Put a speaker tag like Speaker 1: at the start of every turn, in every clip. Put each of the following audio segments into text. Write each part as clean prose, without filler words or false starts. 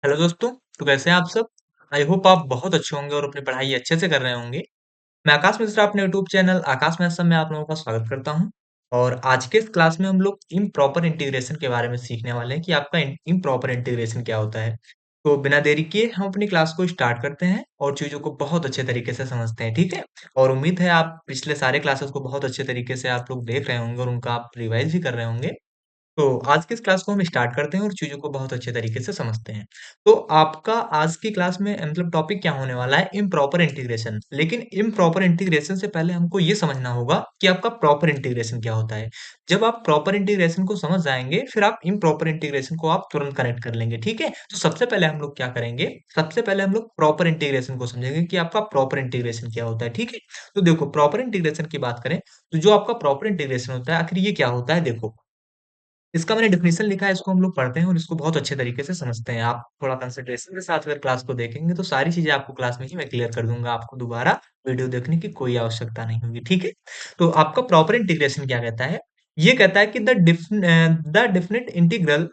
Speaker 1: Hello दोस्तों, तो कैसे हैं आप सब? आई होप आप बहुत अच्छे होंगे और अपनी पढ़ाई अच्छे से कर रहे होंगे। मैं आकाश मिश्रा अपने यूट्यूब चैनल आकाश मैथ्स में आप लोगों का स्वागत करता हूं। और आज के इस क्लास में हम लोग इम्प्रॉपर इंटीग्रेशन के बारे में सीखने वाले हैं कि आपका इम्प्रॉपर इंटीग्रेशन क्या होता है। तो बिना देरी किए हम अपनी क्लास को स्टार्ट करते हैं और चीजों को बहुत अच्छे तरीके से समझते हैं, ठीक है? और उम्मीद है आप पिछले सारे क्लासेस को बहुत अच्छे तरीके से आप लोग देख रहे होंगे और उनका आप रिवाइज भी कर रहे होंगे। तो आज की इस क्लास को हम स्टार्ट करते हैं और चीज़ों को बहुत अच्छे तरीके से समझते हैं। तो आपका आज की क्लास में मतलब टॉपिक क्या होने वाला है? Improper integration. लेकिन इम्प्रॉपर इंटीग्रेशन से पहले हमको ये समझना होगा कि आपका प्रॉपर इंटीग्रेशन क्या होता है। जब आप प्रॉपर इंटीग्रेशन को समझ जाएँगे, फिर आप इम्प्रॉपर इंटीग्रेशन को आप तुरंत कनेक्ट कर लेंगे, ठीक है? तो सबसे पहले हम लोग क्या करेंगे? सबसे पहले हम लोग प्रॉपर इंटीग्रेशन को समझेंगे कि आपका प्रॉपर इंटीग्रेशन क्या होता है, ठीक है? तो देखो प्रॉपर इंटीग्रेशन की बात करें, तो जो आपका प्रॉपर इंटीग्रेशन होता है, आखिर ये क्या होता है? देखो इसका मैंने डेफिनिशन लिखा है, इसको हम लोग पढ़ते हैं और इसको बहुत अच्छे तरीके से समझते हैं। आप थोड़ा कंसंट्रेशन के साथ अगर क्लास को देखेंगे तो सारी चीज़ें आपको क्लास में ही मैं क्लियर कर दूँगा, आपको दोबारा वीडियो देखने की कोई आवश्यकता नहीं होगी, ठीक है? तो आपका प्रॉपर इंटीग्रेशन क्या कहता है? ये कहता है कि the definite integral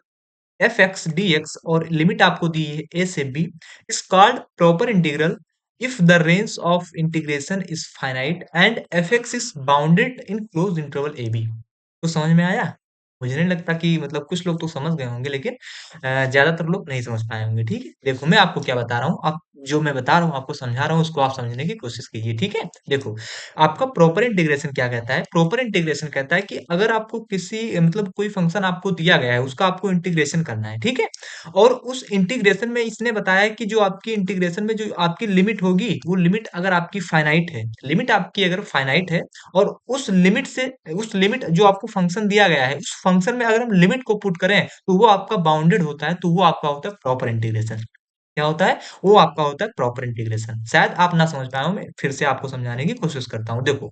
Speaker 1: F x D X और लिमिट आपको दी है ए से B is called proper integral if the range of integration is finite and F X is bounded in closed interval A B. तो समझ में आया? मुझे नहीं लगता कि मतलब कुछ लोग तो समझ गए होंगे लेकिन ज्यादातर लोग नहीं समझ पाए होंगे, ठीक है? देखो मैं आपको क्या बता रहा हूँ, आप जो मैं बता रहा हूँ आपको समझा रहा हूँ उसको आप समझने की कोशिश कीजिए, ठीक है? देखो आपका प्रॉपर इंटीग्रेशन क्या कहता है? प्रॉपर इंटीग्रेशन कहता है कि अगर आपको किसी मतलब कोई फंक्शन आपको दिया गया है, उसका आपको इंटीग्रेशन करना है, ठीक है? और उस इंटीग्रेशन में इसने बताया कि जो आपकी इंटीग्रेशन में जो आपकी लिमिट होगी, वो लिमिट अगर आपकी फाइनाइट है, लिमिट आपकी अगर फाइनाइट है और उस लिमिट जो आपको फंक्शन दिया गया है, उस फंक्शन में अगर हम लिमिट को पुट करें, तो वो आपका बाउंडेड होता है, तो वो आपका होता है प्रॉपर इंटीग्रेशन। क्या होता है? वो आपका होता है प्रॉपर इंटीग्रेशन। शायद आप ना समझ पाए हो, मैं फिर से आपको समझाने की कोशिश करता हूँ। देखो,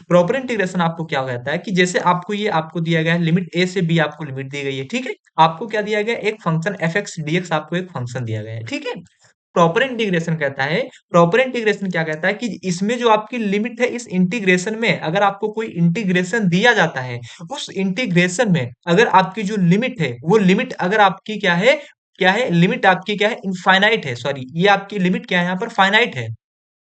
Speaker 1: प्रॉपर इंटीग्रेशन आपको क्या कहता है कि जैसे आपको दिया गया है लिमिट a से b आपको लिमिट दी गई है, ठीक है? आपको क्या दिया गया है? एक फंक्शन f(x) dx आपको एक फंक्शन दिया गया है, ठीक है? प्रॉपर इंटीग्रेशन कहता है प्रॉपर इंटीग्रेशन क्या कहता है कि इसमें जो आपकी लिमिट है इस इंटीग्रेशन में अगर आपको कोई इंटीग्रेशन दिया जाता है, उस इंटीग्रेशन में अगर आपकी जो लिमिट है, वो लिमिट अगर आपकी क्या है? लिमिट आपकी क्या है? इनफाइनाइट है, सॉरी ये आपकी लिमिट क्या है यहाँ पर? फाइनाइट है।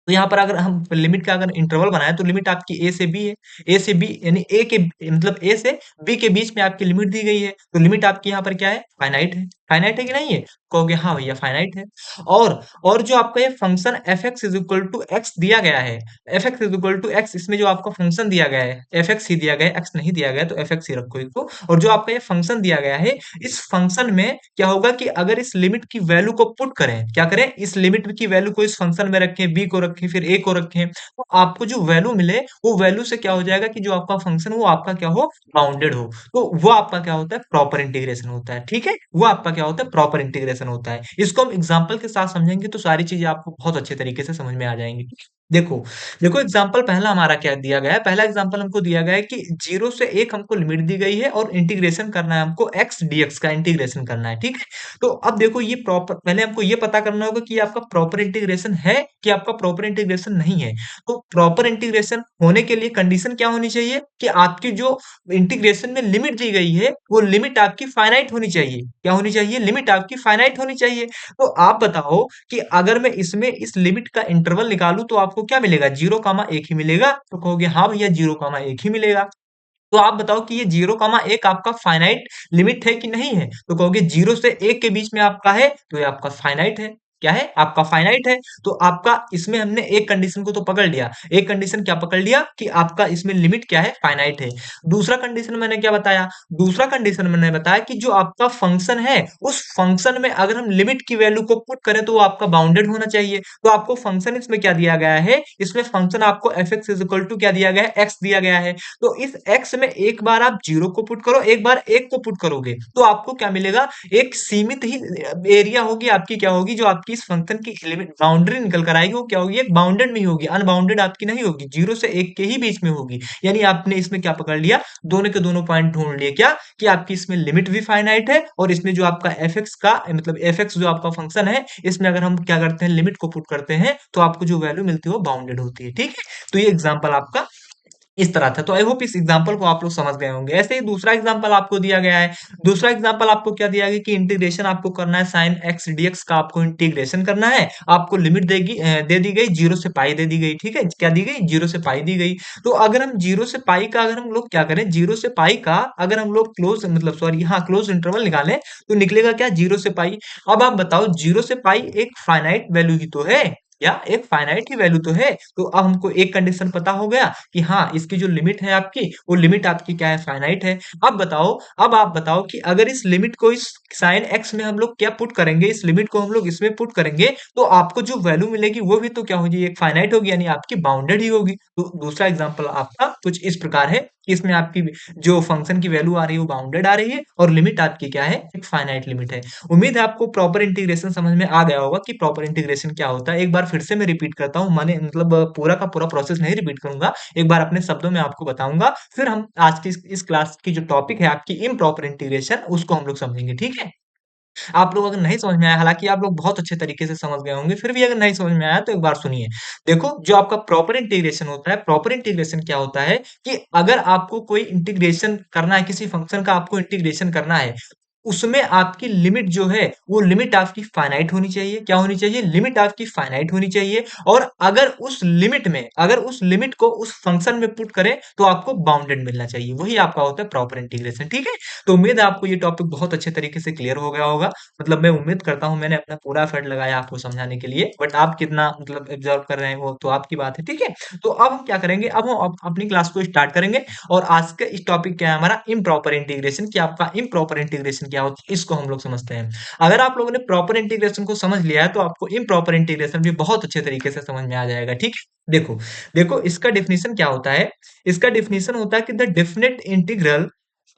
Speaker 1: तो यहाँ पर अगर हम लिमिट का अगर इंटरवल बनाएँ तो लिमिट आपकी ए से बी है। ए से बी यानी ए के मतलब ए से बी के बीच में आपकी लिमिट दी गई है। तो लिमिट आपकी यहाँ पर क्या है? फाइनाइट है। फाइनाइट है कि नहीं है? कहोगे हाँ भैया फाइनाइट है। और और जो आपका ये function f(x) is equal to x दिया गया है, f(x) is equal to x इसमें जो आपका फंक्शन दिया गया है, f(x) ही दिया गया है, x नहीं दिया गया है तो f(x) ही रखो इसको। और जो आपका ये फंक्शन दिया गया है, इस फंक्शन में क्या होगा कि अगर इस लिमिट की वैल्यू को पुट करें, क्या करें? इस लिमिट की वैल्यू को इस फंक्शन में रखें, b को रखें, फिर a को रखें, तो आपको जो वैल्यू मिले, वो वैल्यू से क्या हो जाएगा कि जो आपका फंक्शन वो आपका क्या हो? बाउंडेड हो। तो वो आपका क्या होता है? प्रॉपर इंटीग्रेशन होता है, ठीक है? वो आपका क्या होता है? प्रॉपर इंटीग्रेशन होता है। इसको हम एग्जांपल के साथ समझेंगे तो सारी चीजें आपको बहुत अच्छे तरीके से समझ में आ जाएंगी। देखो देखो एग्जांपल पहला हमारा क्या दिया गया है? पहला एग्जांपल हमको दिया गया है कि 0 से 1 हमको लिमिट दी गई है और इंटीग्रेशन करना है हमको x dx का इंटीग्रेशन करना है, ठीक है? तो अब देखो ये प्रॉपर पहले हमको ये पता करना होगा कि ये आपका प्रॉपर इंटीग्रेशन है कि आपका प्रॉपर इंटीग्रेशन नहीं है। तो प्रॉपर इंटीग्रेशन होने के लिए कंडीशन क्या होनी चाहिए कि आपकी जो इंटीग्रेशन में लिमिट दी गई है, वो लिमिट आपकी फाइनाइट होनी चाहिए। क्या होनी चाहिए? लिमिट आपकी फाइनाइट होनी चाहिए। तो आप बताओ कि अगर मैं इसमें इस लिमिट का इंटरवल निकालूं तो आपको क्या मिलेगा? 0,1 ही मिलेगा। तो कहोगे हाँ भैया 0,1 ही मिलेगा। तो आप बताओ कि ये 0,1 आपका फाइनाइट लिमिट है कि नहीं है? तो कहोगे 0 से 1 के बीच में आपका है, तो ये आपका फाइनाइट है। क्या है? आपका फाइनाइट है। तो आपका इसमें हमने एक कंडीशन को तो पकड़ लिया। एक कंडीशन क्या पकड़ लिया कि आपका इसमें लिमिट क्या है? फाइनाइट है। दूसरा कंडीशन मैंने क्या बताया? दूसरा कंडीशन मैंने बताया कि जो आपका फंक्शन है, उस फंक्शन में अगर हम लिमिट की वैल्यू को पुट करें तो वो आपका बाउंडेड होना चाहिए। तो आपको फंक्शन इसमें क्या दिया गया है? इसमें फंक्शन आपको f(x) इज इक्वल टू क्या दिया गया है? x दिया गया है। तो इस x में एक बार आप 0 को पुट करो, एक बार 1 को पुट करोगे, तो आपको क्या मिलेगा? एक सीमित ही एरिया होगी आपकी क्या होगी? जो आपकी इस फंक्शन की लिमिट बाउंड्री निकल कर आएगी वो क्या होगी? एक बाउंडेड में ही होगी, अनबाउंडेड आपकी नहीं होगी, 0 से 1 के ही बीच में होगी। यानी आपने इसमें क्या पकड़ लिया? दोनों के दोनों पॉइंट ढूंढ लिए क्या? कि आपकी इसमें लिमिट भी फाइनाइट है और इसमें जो आपका f(x) का मतलब f(x) जो आपका फंक्शन है, इसमें अगर हम क्या करते हैं? लिमिट को पुट करते हैं तो आपको जो वैल्यू मिलती है वो बाउंडेड होती है, ठीक है? तो ये एग्जांपल आपका इस तरह था। तो आई होप इस एग्जांपल को आप लोग समझ गए होंगे। ऐसे ही दूसरा एग्जांपल आपको दिया गया है। दूसरा एग्जांपल आपको क्या दिया गया कि इंटीग्रेशन आपको करना है sin x dx का आपको इंटीग्रेशन करना है। आपको लिमिट दे दी गई 0 से पाई दे दी गई, ठीक है? क्या दी गई? 0 से पाई दी गई। तो अगर हम 0 से पाई का अगर हम लोग क्या करें 0 से पाई का अगर हम लोग क्लोज मतलब सॉरी हाँ, क्लोज इंटरवल निकालें तो निकलेगा क्या 0 से पाई। अब आप बताओ 0 से पाई एक फाइनाइट वैल्यू ही तो है या एक फाइनाइट ही वैल्यू तो है। तो अब हमको एक कंडीशन पता हो गया कि हाँ, इसकी जो लिमिट है आपकी, वो लिमिट आपकी क्या है? फाइनाइट है। अब आप बताओ कि अगर इस लिमिट को इस साइन एक्स में हम लोग क्या पुट करेंगे, इस लिमिट को हम लोग इसमें पुट करेंगे, तो आपको जो वैल्यू मिलेगी वो भी तो क्या होगी? एक फाइनाइट होगी, यानी आपकी बाउंडेड ही होगी। तो दूसरा एग्जाम्पल आपका कुछ इस प्रकार है कि इसमें आपकी जो फंक्शन की वैल्यू आ रही है वो बाउंडेड आ रही है और लिमिट आपकी क्या है? एक फाइनाइट लिमिट है। उम्मीद है आपको प्रॉपर इंटीग्रेशन समझ में आ गया होगा कि प्रॉपर इंटीग्रेशन क्या होता है। एक बार फिर से मैं रिपीट करता हूँ, माने मतलब पूरा का पूरा प्रोसेस नहीं रिपीट करूंगा, एक बार अपने शब्दों में आपको बताऊंगा, फिर हम आज की इस क्लास की जो टॉपिक है आपकी इम्प्रॉपर इंटीग्रेशन, उसको हम लोग समझेंगे, ठीक है? आप लोग अगर नहीं समझ में आया, हालांकि आप लोग बहुत अच्छे तरीके से समझ गए होंगे, फिर भी अगर नहीं समझ में आया तो एक बार सुनिए। देखो, जो आपका प्रॉपर इंटीग्रेशन होता है, प्रॉपर इंटीग्रेशन क्या होता है कि अगर आपको कोई इंटीग्रेशन करना है, किसी फंक्शन का आपको इंटीग्रेशन करना है, उसमें आपकी लिमिट जो है वो लिमिट आपकी फाइनाइट होनी चाहिए। क्या होनी चाहिए? लिमिट आपकी फाइनाइट होनी चाहिए। और अगर उस लिमिट को उस फंक्शन में पुट करें तो आपको बाउंडेड मिलना चाहिए। वही आपका होता है प्रॉपर इंटीग्रेशन, ठीक है? तो उम्मीद है आपको ये टॉपिक बहुत अच्छे तरीके से क्लियर हो गया होगा। मतलब मैं उम्मीद करता हूँ मैंने अपना पूरा एफर्ट लगाया आपको समझाने के लिए, बट आप कितना मतलब एब्जॉर्व कर रहे हैं वो तो आपकी बात है, ठीक है? तो अब हम क्या करेंगे, अब हम अपनी क्लास को स्टार्ट करेंगे। और आज का इस टॉपिक क्या है हमारा? Improper integration. कि आपका इम्प्रॉपर इंटीग्रेशन क्या होता है, इसको हम लोग समझते हैं। अगर आप लोगों ने प्रॉपर इंटीग्रेशन को समझ लिया है तो आपको इम्प्रॉपर इंटीग्रेशन भी बहुत अच्छे तरीके से समझ में आ जाएगा, ठीक है? देखो, देखो इसका डेफिनेशन क्या होता है। इसका डेफिनेशन होता है कि द डेफिनेट इंटीग्रल,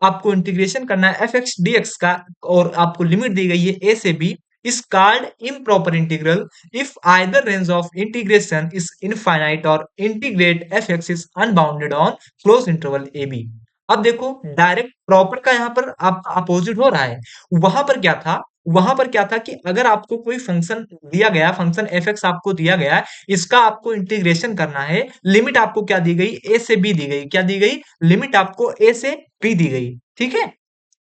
Speaker 1: आपको इंटीग्रेशन करना है एफ एक्स डी एक्स का, और आपको लिमिट दी गई है ए से B, is called improper integral if either range of integration is infinite or integrate fx is unbounded on closed interval ab। अब देखो, डायरेक्ट प्रॉपर का यहाँ पर आप अपोजिट हो रहा है। वहां पर क्या था? वहां पर क्या था कि अगर आपको कोई फंक्शन दिया गया, फंक्शन एफ एक्स आपको दिया गया है, इसका आपको इंटीग्रेशन करना है, लिमिट आपको क्या दी गई? ए से बी दी गई। क्या दी गई? लिमिट आपको ए से बी दी गई, ठीक है?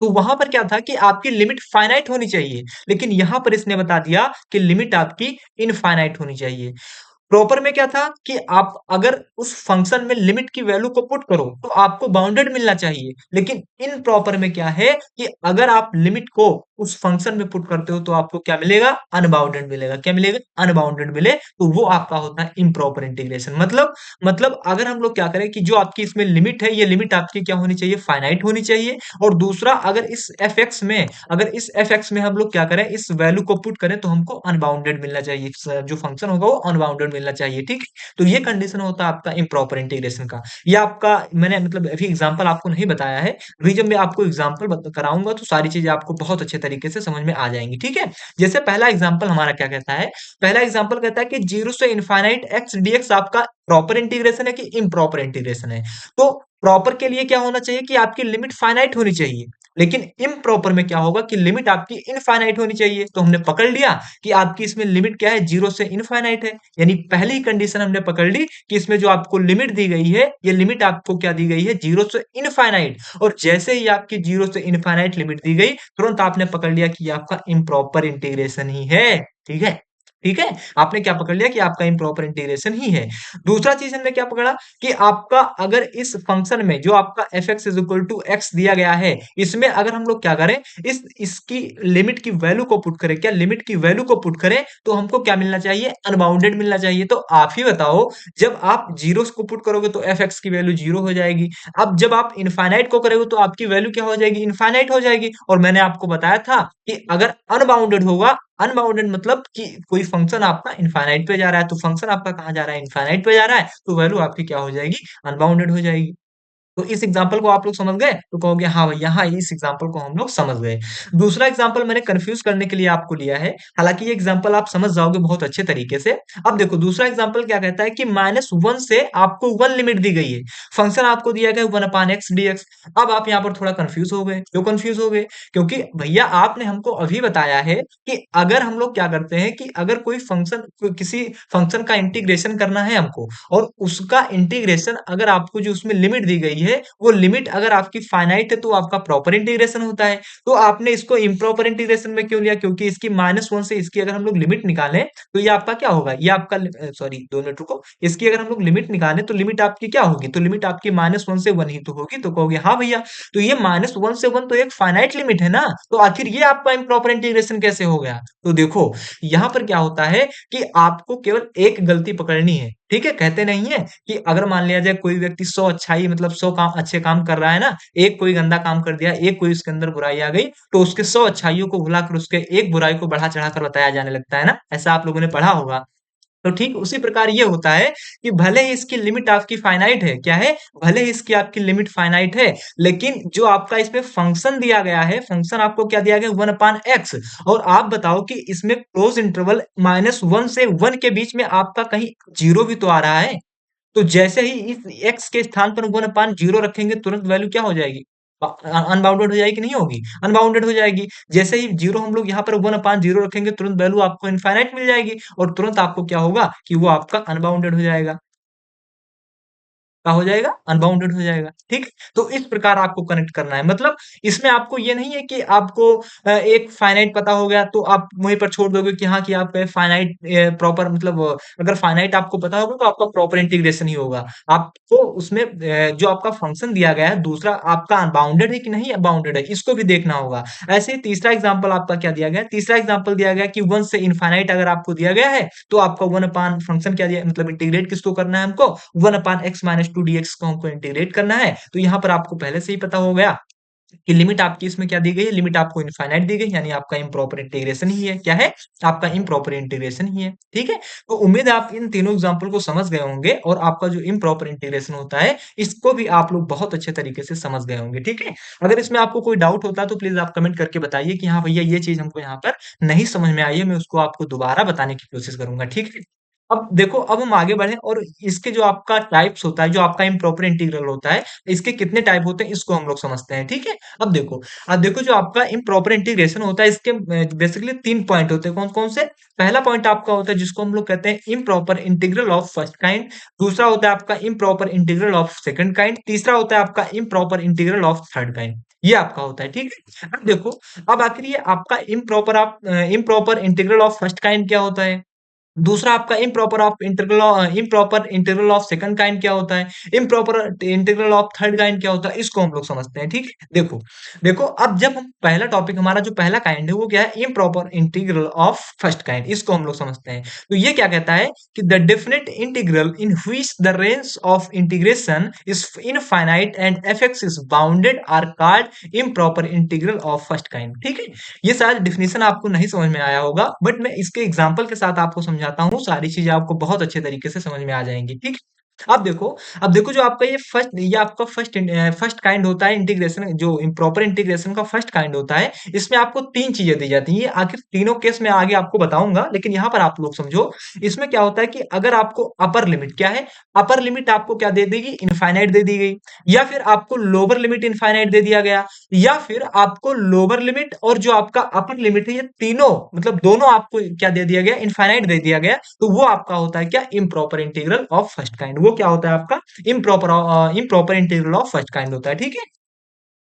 Speaker 1: तो वहां पर क्या था कि आपकी लिमिट फाइनाइट होनी चाहिए, लेकिन यहां पर इसने बता दिया कि लिमिट आपकी इनफाइनाइट होनी चाहिए। प्रॉपर में क्या था कि आप अगर उस फंक्शन में लिमिट की वैल्यू को पुट करो तो आपको बाउंडेड मिलना चाहिए, लेकिन इन प्रॉपर में क्या है कि अगर आप लिमिट को उस फंक्शन में पुट करते हो तो आपको क्या मिलेगा? अनबाउंडेड मिलेगा। क्या मिलेगा? अनबाउंडेड मिले तो वो आपका होता है इम्प्रॉपर इंटीग्रेशन। मतलब अगर हम लोग क्या करें कि जो आपकी इसमें लिमिट है, ये लिमिट आपकी क्या होनी चाहिए? फाइनाइट होनी चाहिए। और दूसरा, अगर इस एफ एक्स में हम लोग क्या करें, इस वैल्यू को पुट करें तो हमको अनबाउंडेड मिलना चाहिए, जो फंक्शन होगा वो अनबाउंडेड मिलना चाहिए, ठीक है? तो ये कंडीशन होता है आपका इम्प्रॉपर इंटीग्रेशन का। ये आपका मैंने मतलब अभी एग्जांपल आपको नहीं बताया है, अभी जब मैं आपको एग्जांपल कराऊंगा तो सारी चीजें आपको बहुत अच्छे तरीके से समझ में आ जाएंगी, ठीक है? जैसे पहला एग्जांपल हमारा क्या कहता है? पहला एग्जांपल कहता है कि जीरो से इनफाइनाइट एक्स डीएक्स आपका प्रॉपर इंटीग्रेशन है कि इम्प्रॉपर इंटीग्रेशन है। तो प्रॉपर के लिए क्या होना चाहिए कि आपकी लिमिट फाइनाइट होनी चाहिए, लेकिन इम्प्रॉपर में क्या होगा कि लिमिट आपकी इनफाइनाइट होनी चाहिए। तो हमने पकड़ लिया कि आपकी इसमें लिमिट क्या है? जीरो से इनफाइनाइट है, यानी पहली कंडीशन हमने पकड़ ली कि इसमें जो आपको लिमिट दी गई है, ये लिमिट आपको क्या दी गई है? जीरो से इनफाइनाइट। और जैसे ही आपकी जीरो से इनफाइनाइट लिमिट दी गई, तुरंत आपने पकड़ लिया कि ये आपका इम्प्रॉपर इंटीग्रेशन ही है, ठीक है? ठीक है, आपने क्या पकड़ लिया कि आपका इम्प्रॉपर इंटीग्रेशन ही है। दूसरा चीज हमने क्या पकड़ा कि आपका अगर इस फंक्शन में जो आपका F X is equal to X दिया गया है, इसमें अगर हम लोग क्या करें, इसकी लिमिट की वैल्यू को पुट करें, क्या लिमिट की वैल्यू को पुट करें तो हमको क्या मिलना चाहिए? अनबाउंडेड मिलना चाहिए। तो आप ही बताओ, जब आप जीरो को पुट करोगे तो एफ एक्स की वैल्यू जीरो हो जाएगी। अब जब आप इनफाइनाइट को करोगे तो आपकी वैल्यू क्या हो जाएगी? इनफाइनाइट हो जाएगी। और मैंने आपको बताया था कि अगर अनबाउंडेड होगा, अनबाउंडेड मतलब कि कोई फंक्शन आपका इनफाइनाइट पे जा रहा है, तो फंक्शन आपका कहाँ जा रहा है? इनफाइनाइट पे जा रहा है, तो वैल्यू आपकी क्या हो जाएगी? अनबाउंडेड हो जाएगी। तो इस एग्जाम्पल को आप लोग समझ गए? तो कहोगे हाँ भैया, हाँ इस एग्जाम्पल को हम लोग समझ गए। दूसरा एग्जाम्पल मैंने कंफ्यूज करने के लिए आपको लिया है, हालांकि ये एग्जाम्पल आप समझ जाओगे बहुत अच्छे तरीके से। अब देखो दूसरा एग्जाम्पल क्या कहता है कि -1 से आपको 1 लिमिट दी गई है, फंक्शन आपको दिया गया है 1/x dx। अब आप यहाँ पर थोड़ा कंफ्यूज हो गए। क्यों कंफ्यूज हो गए? क्योंकि भैया आपने हमको अभी बताया है कि अगर हम लोग क्या करते हैं कि अगर कोई फंक्शन, किसी फंक्शन का इंटीग्रेशन करना है हमको, और उसका इंटीग्रेशन अगर आपको जो उसमें लिमिट दी गई है, वो लिमिट अगर आपकी फाइनाइट है तो आपका प्रॉपर इंटीग्रेशन होता है। तो आपने इसको इम्प्रॉपर इंटीग्रेशन में क्यों लिया? क्योंकि इसकी -1 से इसकी अगर हम लोग लिमिट निकालें तो ये आपका क्या होगा? ये आपका सॉरी 2 मिनट रुको, इसकी अगर हम लोग लिमिट निकालें तो लिमिट आपकी क्या होगी? तो लिमिट आपकी -1 से 1 ही तो होगी। तो कहोगे हाँ भैया, तो ये -1 से 1 तो एक फाइनाइट लिमिट है ना, तो आखिर ये आपका इम्प्रॉपर इंटीग्रेशन कैसे हो गया? तो देखो यहाँ पर क्या होता है कि आपको केवल एक गलती पकड़नी है। ठीक है, कहते नहीं है कि अगर मान लिया जाए कोई व्यक्ति 100 अच्छाई मतलब 100 काम अच्छे काम कर रहा है ना, एक कोई गंदा काम कर दिया, एक कोई उसके अंदर बुराई आ गई, तो उसके 100 अच्छाइयों को भुलाकर उसके एक बुराई को बढ़ा चढ़ा कर बताया जाने लगता है ना, ऐसा आप लोगों ने पढ़ा होगा। तो ठीक उसी प्रकार ये होता है कि भले ही इसकी लिमिट आपकी फाइनाइट है, क्या है? भले ही इसकी आपकी लिमिट फाइनाइट है, लेकिन जो आपका इसमें फंक्शन दिया गया है, फंक्शन आपको क्या दिया गया? 1/x। और आप बताओ कि इसमें क्लोज इंटरवल -1 से 1 के बीच में आपका कहीं 0 भी तो आ रहा है। तो जैसे ही इस x के स्थान पर 1/0 रखेंगे, तुरंत वैल्यू क्या हो जाएगी? अनबाउंडेड हो जाएगी कि नहीं होगी? अनबाउंडेड हो जाएगी। जैसे ही 0 हम लोग यहाँ पर 1/0 रखेंगे, तुरंत वैल्यू आपको इनफाइनाइट मिल जाएगी, और तुरंत आपको क्या होगा कि वो आपका अनबाउंडेड हो जाएगा। क्या हो जाएगा? अनबाउंडेड हो जाएगा, ठीक? तो इस प्रकार आपको कनेक्ट करना है। मतलब इसमें आपको ये नहीं है कि आपको एक फाइनाइट पता हो गया तो आप वहीं पर छोड़ दोगे कि हाँ, कि आप फाइनाइट प्रॉपर मतलब अगर फाइनाइट आपको पता होगा तो आपका प्रॉपर इंटीग्रेशन ही होगा। आपको उसमें जो आपका फंक्शन दिया गया है दूसरा, आपका अनबाउंडेड है कि नहीं बाउंडेड है, इसको भी देखना होगा। ऐसे ही तीसरा एग्जाम्पल आपका क्या दिया गया है? तीसरा एग्जाम्पल दिया गया कि 1 से इनफाइनाइट अगर आपको दिया गया है, तो आपका 1 अपान फंक्शन क्या दिया, मतलब इंटीग्रेट किसको करना है हमको? 1/x - 2 dx को हमको इंटीग्रेट करना है। तो यहाँ पर आपको पहले से ही पता हो गया कि लिमिट आपकी इसमें क्या दी गई है? लिमिट आपको इनफाइनाइट दी गई, यानी आपका इम्प्रॉपर इंटीग्रेशन ही है। क्या है? आपका इम्प्रॉपर इंटीग्रेशन ही है। ठीक है? तो उम्मीद है आप इन तीनों एग्जाम्पल को समझ गए होंगे, और आपका जो इम्प्रॉपर इंटीग्रेशन होता है, इसको भी आप लोग बहुत अच्छे तरीके से समझ गए होंगे। ठीक है? अगर इसमें आपको कोई डाउट होता है तो प्लीज आप कमेंट करके बताइए कि हाँ भैया, ये चीज हमको यहाँ पर नहीं समझ में आई है, मैं उसको आपको दोबारा बताने की कोशिश करूंगा। ठीक है? अब देखो, अब हम आगे बढ़े और इसके जो आपका टाइप्स होता है, जो आपका इम्प्रॉपर इंटीग्रल होता है, इसके कितने टाइप होते हैं इसको हम लोग समझते हैं। ठीक है? अब देखो जो आपका इम्प्रॉपर इंटीग्रेशन होता है, इसके बेसिकली 3 पॉइंट होते हैं। कौन-कौन से? पहला पॉइंट आपका होता है जिसको हम लोग कहते हैं improper integral of first kind, दूसरा होता है आपका improper integral of second kind, तीसरा होता है आपका improper integral of third kind. ये आपका होता है। ठीक है? अब देखो, अब आखिर ये आपका improper integral of first kind क्या होता है? दूसरा आपका improper integral of second kind क्या होता है? Improper integral of third kind क्या होता है? इसको हम लोग समझते हैं। ठीक है? देखो, देखो अब जब हम पहला टॉपिक, हमारा जो पहला काइंड है वो क्या है? Improper integral of first kind, इसको हम लोग समझते हैं। तो ये क्या कहता है कि the definite integral in which the range of integration is infinite and F X is bounded are called improper integral of first kind. ठीक है? ये शायद डिफिनीशन आपको नहीं समझ में आया होगा, बट मैं इसके एग्जांपल के साथ आपको समझाता हूँ, सारी चीजें आपको बहुत अच्छे तरीके से समझ में आ जाएंगी। ठीक। अब देखो जो आपका ये आपका फर्स्ट काइंड होता है इंटीग्रेशन, जो इम्प्रॉपर इंटीग्रेशन का फर्स्ट काइंड होता है, इसमें आपको तीन चीजें दी जाती हैं। ये आखिर तीनों केस में आगे आपको बताऊंगा, लेकिन यहाँ पर आप लोग समझो। इसमें क्या होता है कि अगर आपको अपर लिमिट, क्या है? अपर लिमिट आपको क्या दे देगी? इनफाइनाइट दे दी गई, या फिर आपको लोअर लिमिट इनफाइनाइट दे दिया गया, या फिर आपको लोअर लिमिट और जो आपका अपर लिमिट है, ये तीनों मतलब दोनों आपको क्या दे दिया गया? इनफाइनाइट दे दिया गया। तो वो आपका होता है क्या? Improper integral of first kind. वो क्या होता है आपका? Improper integral of first kind होता है। ठीक है?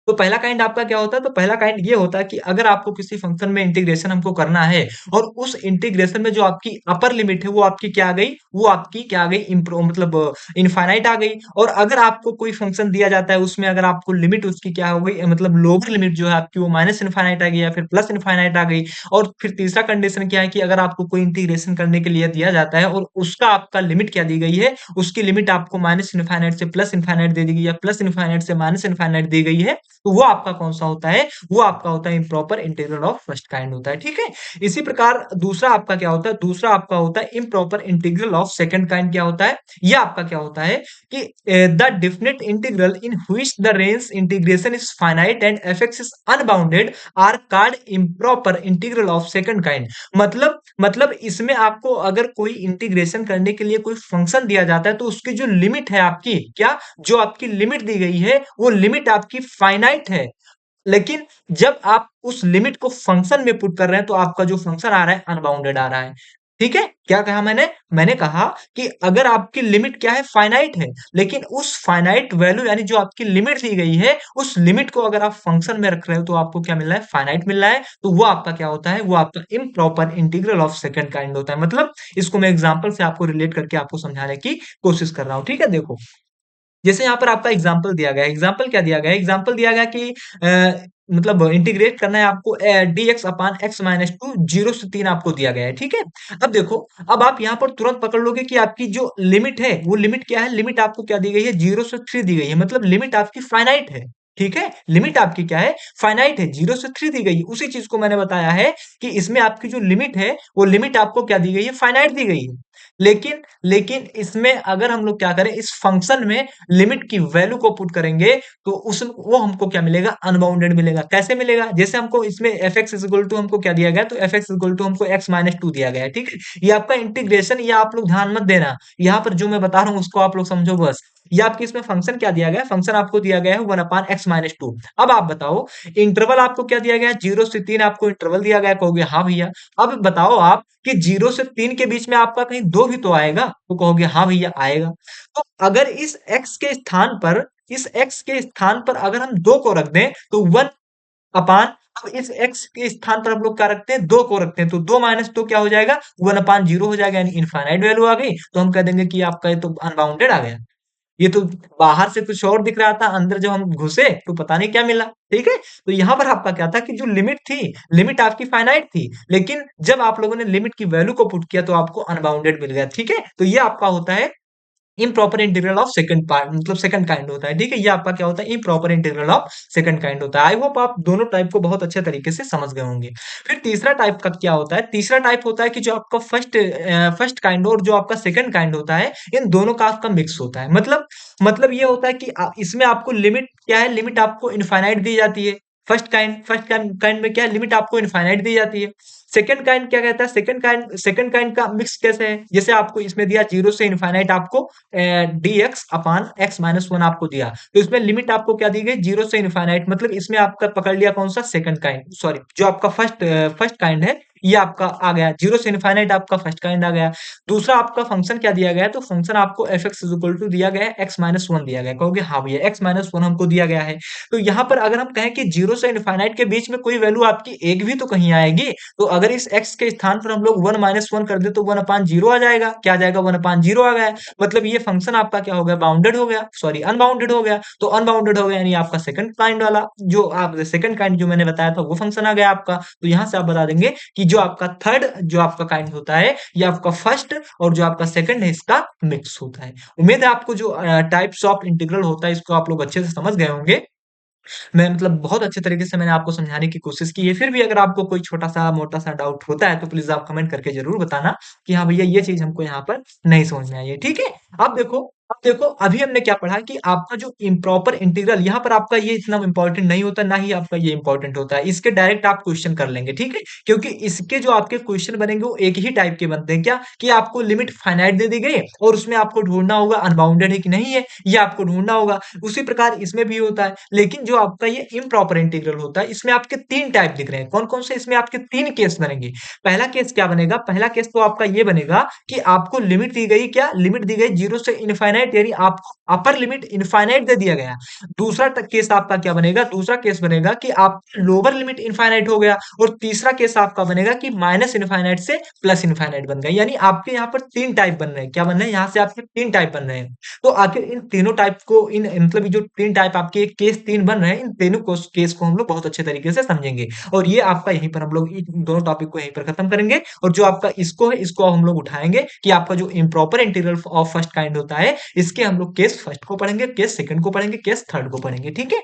Speaker 1: तो पहला काइंड आपका क्या होता है? तो पहला काइंड ये होता है कि अगर आपको किसी फंक्शन में इंटीग्रेशन हमको करना है, और उस इंटीग्रेशन में जो आपकी अपर लिमिट है वो आपकी क्या आ गई? वो आपकी क्या आ गई? इम्प्रो मतलब इनफाइनाइट आ गई। और अगर आपको कोई फंक्शन दिया जाता है, उसमें अगर आपको लिमिट उसकी क्या हो गई, मतलब लोअर लिमिट जो है आपकी वो माइनस इनफाइनाइट आ गई, या फिर प्लस इनफाइनाइट आ गई। और फिर तीसरा कंडीशन क्या है कि अगर आपको कोई इंटीग्रेशन करने के लिए दिया जाता है, और उसका आपका लिमिट क्या दी गई है? उसकी लिमिट आपको माइनस इनफाइनाइट से प्लस इनफाइनाइट दे दी गई, या प्लस इनफाइनाइट से माइनस इनफाइनाइट दी गई है, तो वो आपका कौन सा होता है, वो आपका होता है improper integral of first kind होता है, ठीक है। इसी प्रकार दूसरा आपका क्या होता है, दूसरा आपका होता है improper integral of second kind. क्या होता है, ये आपका क्या होता है कि the definite integral in which the range integration is finite and F is unbounded are called improper integral of second kind. मतलब इसमें आपको अगर कोई इंटीग्रेशन करने के लिए कोई फंक्शन दिया जाता है तो उसकी जो लिमिट है आपकी, क्या जो आपकी लिमिट दी गई है वो लिमिट आपकी फाइनाइट है, लेकिन जब आप उस लिमिट को फंक्शन में पुट कर रहे हैं तो आपका जो फंक्शन आ रहा है अनबाउंडेड आ रहा है, ठीक है। क्या कहा मैंने, मैंने कहा कि अगर आपकी लिमिट क्या है, फाइनाइट है, लेकिन उस फाइनाइट वैल्यू यानी जो आपकी लिमिट दी गई है उस लिमिट को अगर आप फंक्शन में रख रहे हो तो आपको क्या मिल रहा है, फाइनाइट मिल रहा है। तो वो आपका क्या होता है, वो आपका improper integral of second kind होता है। मतलब इसको मैं एग्जांपल से आपको रिलेट करके आपको समझाने की कोशिश कर रहा हूं, ठीक है। देखो जैसे यहाँ पर आपका एग्जाम्पल दिया गया है, एग्जाम्पल क्या दिया गया है, एग्जाम्पल दिया गया कि मतलब इंटीग्रेट करना है आपको D X upon x minus two, 0 से 3 आपको दिया गया है, ठीक है। अब देखो, अब आप यहाँ पर तुरंत पकड़ लोगे कि आपकी जो लिमिट है वो लिमिट क्या है, लिमिट आपको क्या दी गई है, 0 से 3 दी गई है, मतलब लिमिट आपकी फाइनाइट है, ठीक है। लिमिट आपकी क्या है, फाइनाइट है, 0 से 3 दी गई है। उसी चीज को मैंने बताया है कि इसमें आपकी जो लिमिट है वो लिमिट आपको क्या दी गई है, फाइनाइट दी गई है। लेकिन लेकिन इसमें अगर हम लोग क्या करें, इस फंक्शन में लिमिट की वैल्यू को पुट करेंगे तो उस वो हमको क्या मिलेगा, अनबाउंडेड मिलेगा। कैसे मिलेगा, जैसे हमको इसमें एफ एक्स इक्वल टू हमको क्या दिया गया, तो एफ एक्स इक्वल टू हमको एक्स माइनस टू दिया गया है, ठीक है। ये आपका इंटीग्रेशन, ये आप लोग ध्यान मत देना, यहाँ पर जो मैं बता रहा हूँ उसको आप लोग समझो बस। ये आपके इसमें फंक्शन क्या दिया गया है, फंक्शन आपको दिया गया है 1/x-2। अब आप बताओ इंटरवल आपको क्या दिया गया है, 0 से 3 आपको इंटरवल दिया गया है, कहोगे हाँ भैया। अब बताओ आप कि 0 से 3 के बीच में आपका कहीं 2 भी तो आएगा, तो कहोगे हाँ भैया आएगा। तो अगर इस x के स्थान पर अगर हम 2 को रख दें तो 1 अपान, अब इस x के स्थान पर हम लोग क्या रखते हैं, 2 को रखते हैं, तो 2 माइनस 2 क्या हो जाएगा, 1/0 हो जाएगा, यानी इनफाइनाइट वैल्यू आ गई। तो हम कह देंगे कि आपका ये तो अनबाउंडेड आ गया। ये तो बाहर से कुछ और दिख रहा था, अंदर जब हम घुसे तो पता नहीं क्या मिला, ठीक है। तो यहाँ पर आपका क्या था कि जो लिमिट थी, लिमिट आपकी फाइनाइट थी, लेकिन जब आप लोगों ने लिमिट की वैल्यू को पुट किया तो आपको अनबाउंडेड मिल गया, ठीक है। तो ये आपका होता है improper integral of second part, मतलब सेकंड काइंड होता है, ठीक है। ये आपका क्या होता है, improper integral of second kind होता है। आई होप आप दोनों टाइप को बहुत अच्छे तरीके से समझ गए होंगे। फिर तीसरा टाइप का क्या होता है, तीसरा टाइप होता है कि जो आपका फर्स्ट काइंड और जो आपका सेकंड काइंड होता है, इन दोनों का आपका मिक्स होता है। मतलब ये होता है कि इसमें आपको लिमिट क्या है, लिमिट आपको इनफाइनाइट दी जाती है। फर्स्ट काइंड में क्या है, लिमिट आपको इनफाइनाइट दी जाती है। सेकंड काइंड क्या कहता है, सेकंड काइंड का मिक्स कैसे है, जैसे आपको इसमें दिया 0 से इनफाइनाइट आपको डी एक्स अपान x-1 आपको दिया, तो इसमें लिमिट आपको क्या दी गई, 0 से इनफाइनाइट, मतलब इसमें आपका पकड़ लिया कौन सा, सेकंड काइंड, सॉरी जो आपका फर्स्ट काइंड है ये आपका आ गया, 0 से इनफाइनाइट आपका फर्स्ट काइंड आ गया। दूसरा आपका फंक्शन क्या दिया गया है, तो फंक्शन आपको एफ एक्स इक्वल टू दिया गया है, x-1 दिया गया है, कहोगे हाँ भैया x-1 हमको दिया गया है। तो यहाँ पर अगर हम कहें कि 0 से इनफाइनाइट के बीच में कोई वैल्यू आपकी एक भी तो कहीं आएगी, तो अगर इस x के स्थान पर हम लोग 1-1 कर दे तो 1/0 आ जाएगा, क्या आ जाएगा, 1/0 आ गया। मतलब ये फंक्शन आपका क्या हो गया, बाउंडेड हो गया, सॉरी अनबाउंडेड हो गया। तो अनबाउंडेड हो गया यानी आपका सेकंड काइंड वाला, जो आप सेकंड काइंड जो मैंने बताया था वो फंक्शन आ गया आपका। तो यहाँ से आप बता देंगे कि जो आपका थर्ड जो आपका काइंड होता है ये आपका फर्स्ट और जो आपका सेकंड है इसका मिक्स होता है। उम्मीद है आपको जो टाइप्स ऑफ इंटीग्रल होता है इसको आप लोग अच्छे से समझ गए होंगे। मैं मतलब बहुत अच्छे तरीके से मैंने आपको समझाने की कोशिश की है। फिर भी अगर आपको कोई छोटा-सा, मोटा-सा डाउट होता है, तो प्लीज़ आप कमेंट करके ज़रूर बताना कि हाँ भैया ये चीज़ हमको यहाँ पर नहीं समझ में आई है, ठीक है? अब देखो अभी हमने क्या पढ़ा कि आपका जो इम्प्रॉपर इंटीग्रल यहाँ पर आपका ये इतना इम्पोर्टेंट नहीं होता, ना ही आपका ये इम्पोर्टेंट होता है। इसके डायरेक्ट आप क्वेश्चन कर लेंगे, ठीक है? क्योंकि इसके जो आपके क्वेश्चन बनेंगे वो एक ही टाइप के बनते हैं। क्या? कि आपको लिमिट फाइनाइट दे दी गई है और उसमें आपको ढूँढना होगा अनबाउंडेड है कि नहीं है, ये आपको ढूँढना होगा। उसी प्रकार इसमें भी होता है। लेकिन जो आपका ये इम्प्रॉपर इंटीग्रल होता है, इसमें आपके 3 टाइप दिख रहे हैं। कौन-कौन से? इसमें आपके 3 केस बनेंगे। पहला केस क्या बनेगा? पहला केस तो आपका ये बनेगा कि आपको लिमिट दी गई क्या? लिमिट दी गई 0 से इनफाइनाइट, यानी आपको अपर लिमिट इनफाइनाइट दे दिया गया। दूसरा केस आपका क्या बनेगा? दूसरा केस बनेगा कि आप लोअर लिमिट इनफाइनाइट हो गया और तीसरा केस आपका बनेगा कि माइनस इनफाइनाइट से प्लस इनफाइनाइट बन गया। यानी आपके यहाँ पर 3 टाइप बन रहे हैं। क्या बन रहे हैं? यहाँ से आपके 3 टाइप बन रहे हैं। तो आखिर इन तीनों टाइप को इन मतलब ये जो 3 टाइप आपके केस 3 बन रहे हैं, इन तीनों केस को हम लोग बहुत अच्छे तरीके से समझेंगे। और ये आपका यहीं पर हम लोग इन दोनों टॉपिक को यहीं पर खत्म करेंगे और जो आपका इसको है इसको हम लोग उठाएंगे कि आपका जो improper integral of first kind होता है, इसके हम लोग केस फर्स्ट को पढ़ेंगे, केस सेकंड को पढ़ेंगे, केस थर्ड को पढ़ेंगे, ठीक है।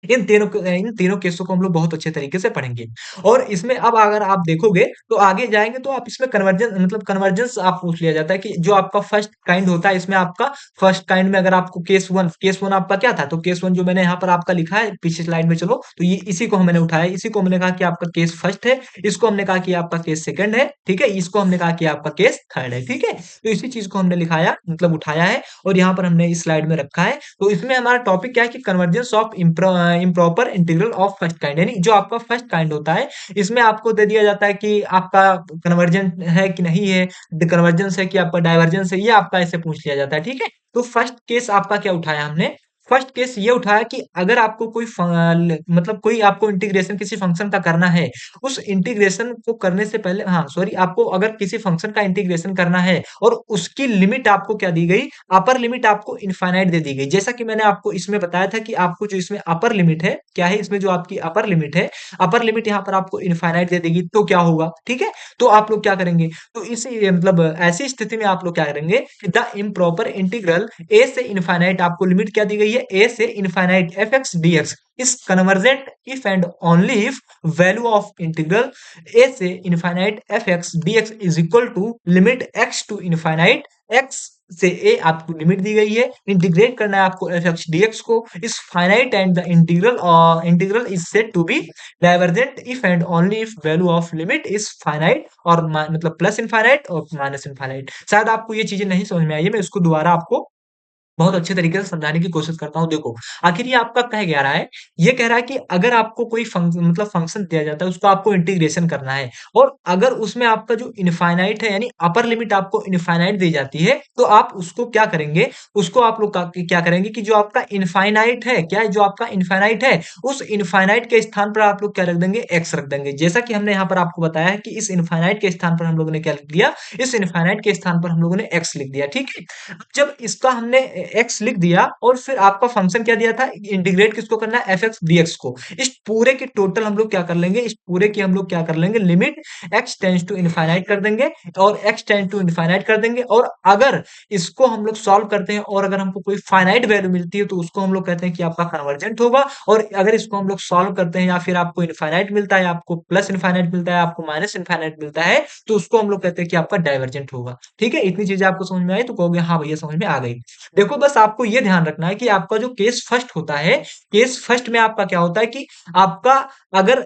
Speaker 1: इन तीनों केसों को हम लोग बहुत अच्छे तरीके से पढ़ेंगे। और इसमें अब अगर आप देखोगे तो आगे जाएंगे तो आप इसमें कन्वर्जन मतलब कन्वर्जेंस आप पूछ लिया जाता है कि जो आपका फर्स्ट काइंड होता है, इसमें आपका फर्स्ट काइंड में अगर आपको केस वन आपका क्या था, तो केस वन जो मैंने यहाँ पर आपका लिखा है पीछे स्लाइड में, चलो तो ये इसी को मैंने उठाया, इसी को हमने कहा कि आपका केस फर्स्ट है, इसको हमने कहा कि आपका केस सेकंड है, ठीक है, इसको हमने कहा कि आपका केस थर्ड है, ठीक है। तो इसी चीज को हमने लिखाया मतलब उठाया है और यहाँ पर हमने इस स्लाइड में रखा है। तो इसमें हमारा टॉपिक क्या है कि convergence of improper integral of first kind, यानी जो आपका फर्स्ट काइंड होता है, इसमें आपको दे दिया जाता है कि आपका कन्वर्जेंट है कि नहीं है, कन्वर्जेंस है कि आपका डाइवर्जेंस है, ये आपका ऐसे पूछ लिया जाता है, ठीक है। तो फर्स्ट केस आपका क्या उठाया हमने, फर्स्ट केस ये उठाया कि अगर आपको मतलब कोई आपको इंटीग्रेशन किसी फंक्शन का करना है, उस इंटीग्रेशन को करने से पहले, हाँ सॉरी, आपको अगर किसी फंक्शन का इंटीग्रेशन करना है और उसकी लिमिट आपको क्या दी गई, अपर लिमिट आपको इनफाइनाइट दे दी गई। जैसा कि मैंने आपको इसमें बताया था कि आपको जो इसमें अपर लिमिट है, क्या है इसमें जो आपकी अपर लिमिट है, अपर लिमिट यहाँ पर आपको इनफाइनाइट दे देगी, तो क्या होगा, ठीक है। तो आप लोग क्या करेंगे, तो इसी मतलब ऐसी स्थिति में आप लोग क्या करेंगे कि द इम्प्रॉपर इंटीग्रल ए से इनफाइनाइट, आपको लिमिट क्या दी गई है, ए से infinite f x D x is convergent if and only if value of integral a से infinite f x D x is equal to limit x to infinite x से a, आपको limit दी गई है, integrate करना है आपको F x D X को, is finite and the integral is said to be divergent if and only if value of limit is finite और मतलब प्लस इनफाइनाइट और माइनस इनफाइनाइट। शायद आपको ये चीजें नहीं समझ में आई है, मैं इसको दोबारा आपको बहुत अच्छे तरीके से समझाने की कोशिश करता हूँ। देखो, आखिर ये आपका कह क्या रहा है, ये कह रहा है कि अगर आपको कोई मतलब फंक्शन दिया जाता है, उसको आपको इंटीग्रेशन करना है और अगर उसमें आपका जो इनफाइनाइट है, यानी अपर लिमिट आपको इनफाइनाइट दी जाती है, तो आप उसको क्या करेंगे, उसको आप लोग क्या करेंगे कि जो आपका इनफाइनाइट है, क्या है जो आपका इनफाइनाइट है, उस इनफाइनाइट के स्थान पर आप लोग क्या रख देंगे, एक्स रख देंगे। जैसा कि हमने यहाँ पर आपको बताया है कि इस इनफाइनाइट के स्थान पर हम लोगों ने क्या लिख दिया, इस इनफाइनाइट के स्थान पर हम लोगों ने एक्स लिख दिया, ठीक है। जब इसका हमने एक्स लिख दिया और फिर आपका फंक्शन क्या दिया था, इंटीग्रेट किसको करना है, एफ एक्स डी एक्स को, इस पूरे की टोटल हम लोग क्या कर लेंगे, इस पूरे की हम लोग क्या कर लेंगे, limit X tends to infinite कर देंगे और एक्स टेंस टू इनफाइनाइट कर देंगे। और अगर इसको हम लोग सॉल्व करते हैं और अगर हमको कोई फाइनाइट वैल्यू मिलती है, तो उसको हम लोग कहते हैं कि आपका कन्वर्जेंट होगा। और अगर इसको हम लोग सॉल्व करते हैं या फिर आपको इनफाइनाइट मिलता है, आपको प्लस इनफाइनाइट मिलता है, आपको माइनस इनफाइनाइट मिलता है, तो उसको हम लोग कहते हैं कि आपका डाइवर्जेंट होगा, ठीक है। इतनी चीजें आपको समझ में आई तो कहोगे हाँ भैया समझ में आ गई। देखो बस आपको ये ध्यान रखना है कि आपका जो केस फर्स्ट होता है, केस फर्स्ट में आपका क्या होता है कि आपका अगर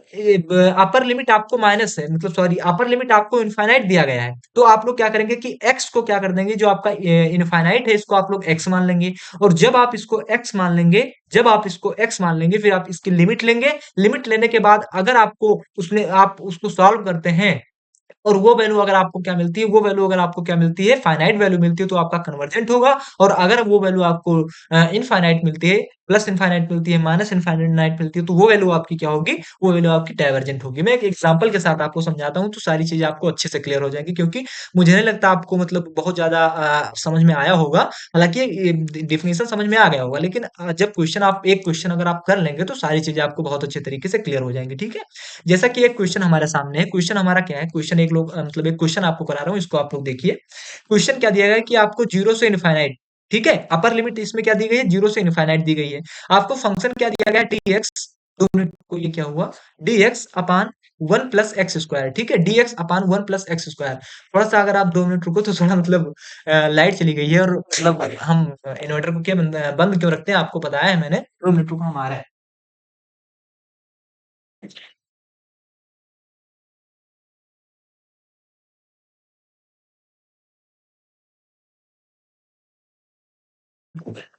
Speaker 1: अपर लिमिट आपको माइनस है, मतलब सॉरी अपर लिमिट आपको इनफाइनाइट दिया गया है, तो आप लोग क्या करेंगे कि एक्स को क्या कर देंगे, जो आपका इनफाइनाइट है इसको आप लोग एक्स मान लेंगे। और जब आप इसको एक्स मान लेंगे, जब आप इसको एक्स मान लेंगे, फिर आप इसकी लिमिट लेंगे। लिमिट लेने के बाद अगर आपको उसने आप उसको सॉल्व करते हैं और वो वैल्यू अगर आपको क्या मिलती है, वो वैल्यू अगर आपको क्या मिलती है, फाइनाइट वैल्यू मिलती है, तो आपका कन्वर्जेंट होगा। और अगर वो वैल्यू आपको इनफाइनाइट मिलती है, प्लस इनफाइनाइट मिलती है, माइनस इनफाइनाइट मिलती है, तो वो वैल्यू आपकी क्या होगी, वो वैल्यू आपकी डाइवर्जेंट होगी। मैं एक एग्जांपल के साथ आपको समझाता हूँ तो सारी चीजें आपको अच्छे से क्लियर हो जाएंगी, क्योंकि मुझे नहीं लगता आपको मतलब बहुत ज्यादा समझ में आया होगा। हालांकि डिफिनेशन समझ में आ गया होगा, लेकिन जब क्वेश्चन आप एक क्वेश्चन अगर आप कर लेंगे तो सारी चीजें आपको बहुत अच्छे तरीके से क्लियर हो जाएंगी, ठीक है। जैसा कि एक क्वेश्चन हमारे सामने है, क्वेश्चन हमारा क्या है, क्वेश्चन एक लोग मतलब एक क्वेश्चन आपको करा रहा हूँ, इसको आप लोग देखिए। क्वेश्चन क्या दिया गया है कि आपको जीरो से इनफाइनाइट, ठीक है, अपर लिमिट इसमें क्या दी गई है, जीरो से इनफाइनाइट दी गई है। आपको फंक्शन क्या दिया गया है, डी एक्स, 2 मिनट को ये क्या हुआ, D X upon one plus x square, ठीक है, D X upon one plus x square. थोड़ा सा अगर आप 2 मिनट रुको तो थोड़ा मतलब लाइट चली गई है और मतलब हम इन्वर्टर को क्या बंद क्यों रखते हैं आपको बताया है मैंने। 2 मिनट रुको, हम आ रहे हैं।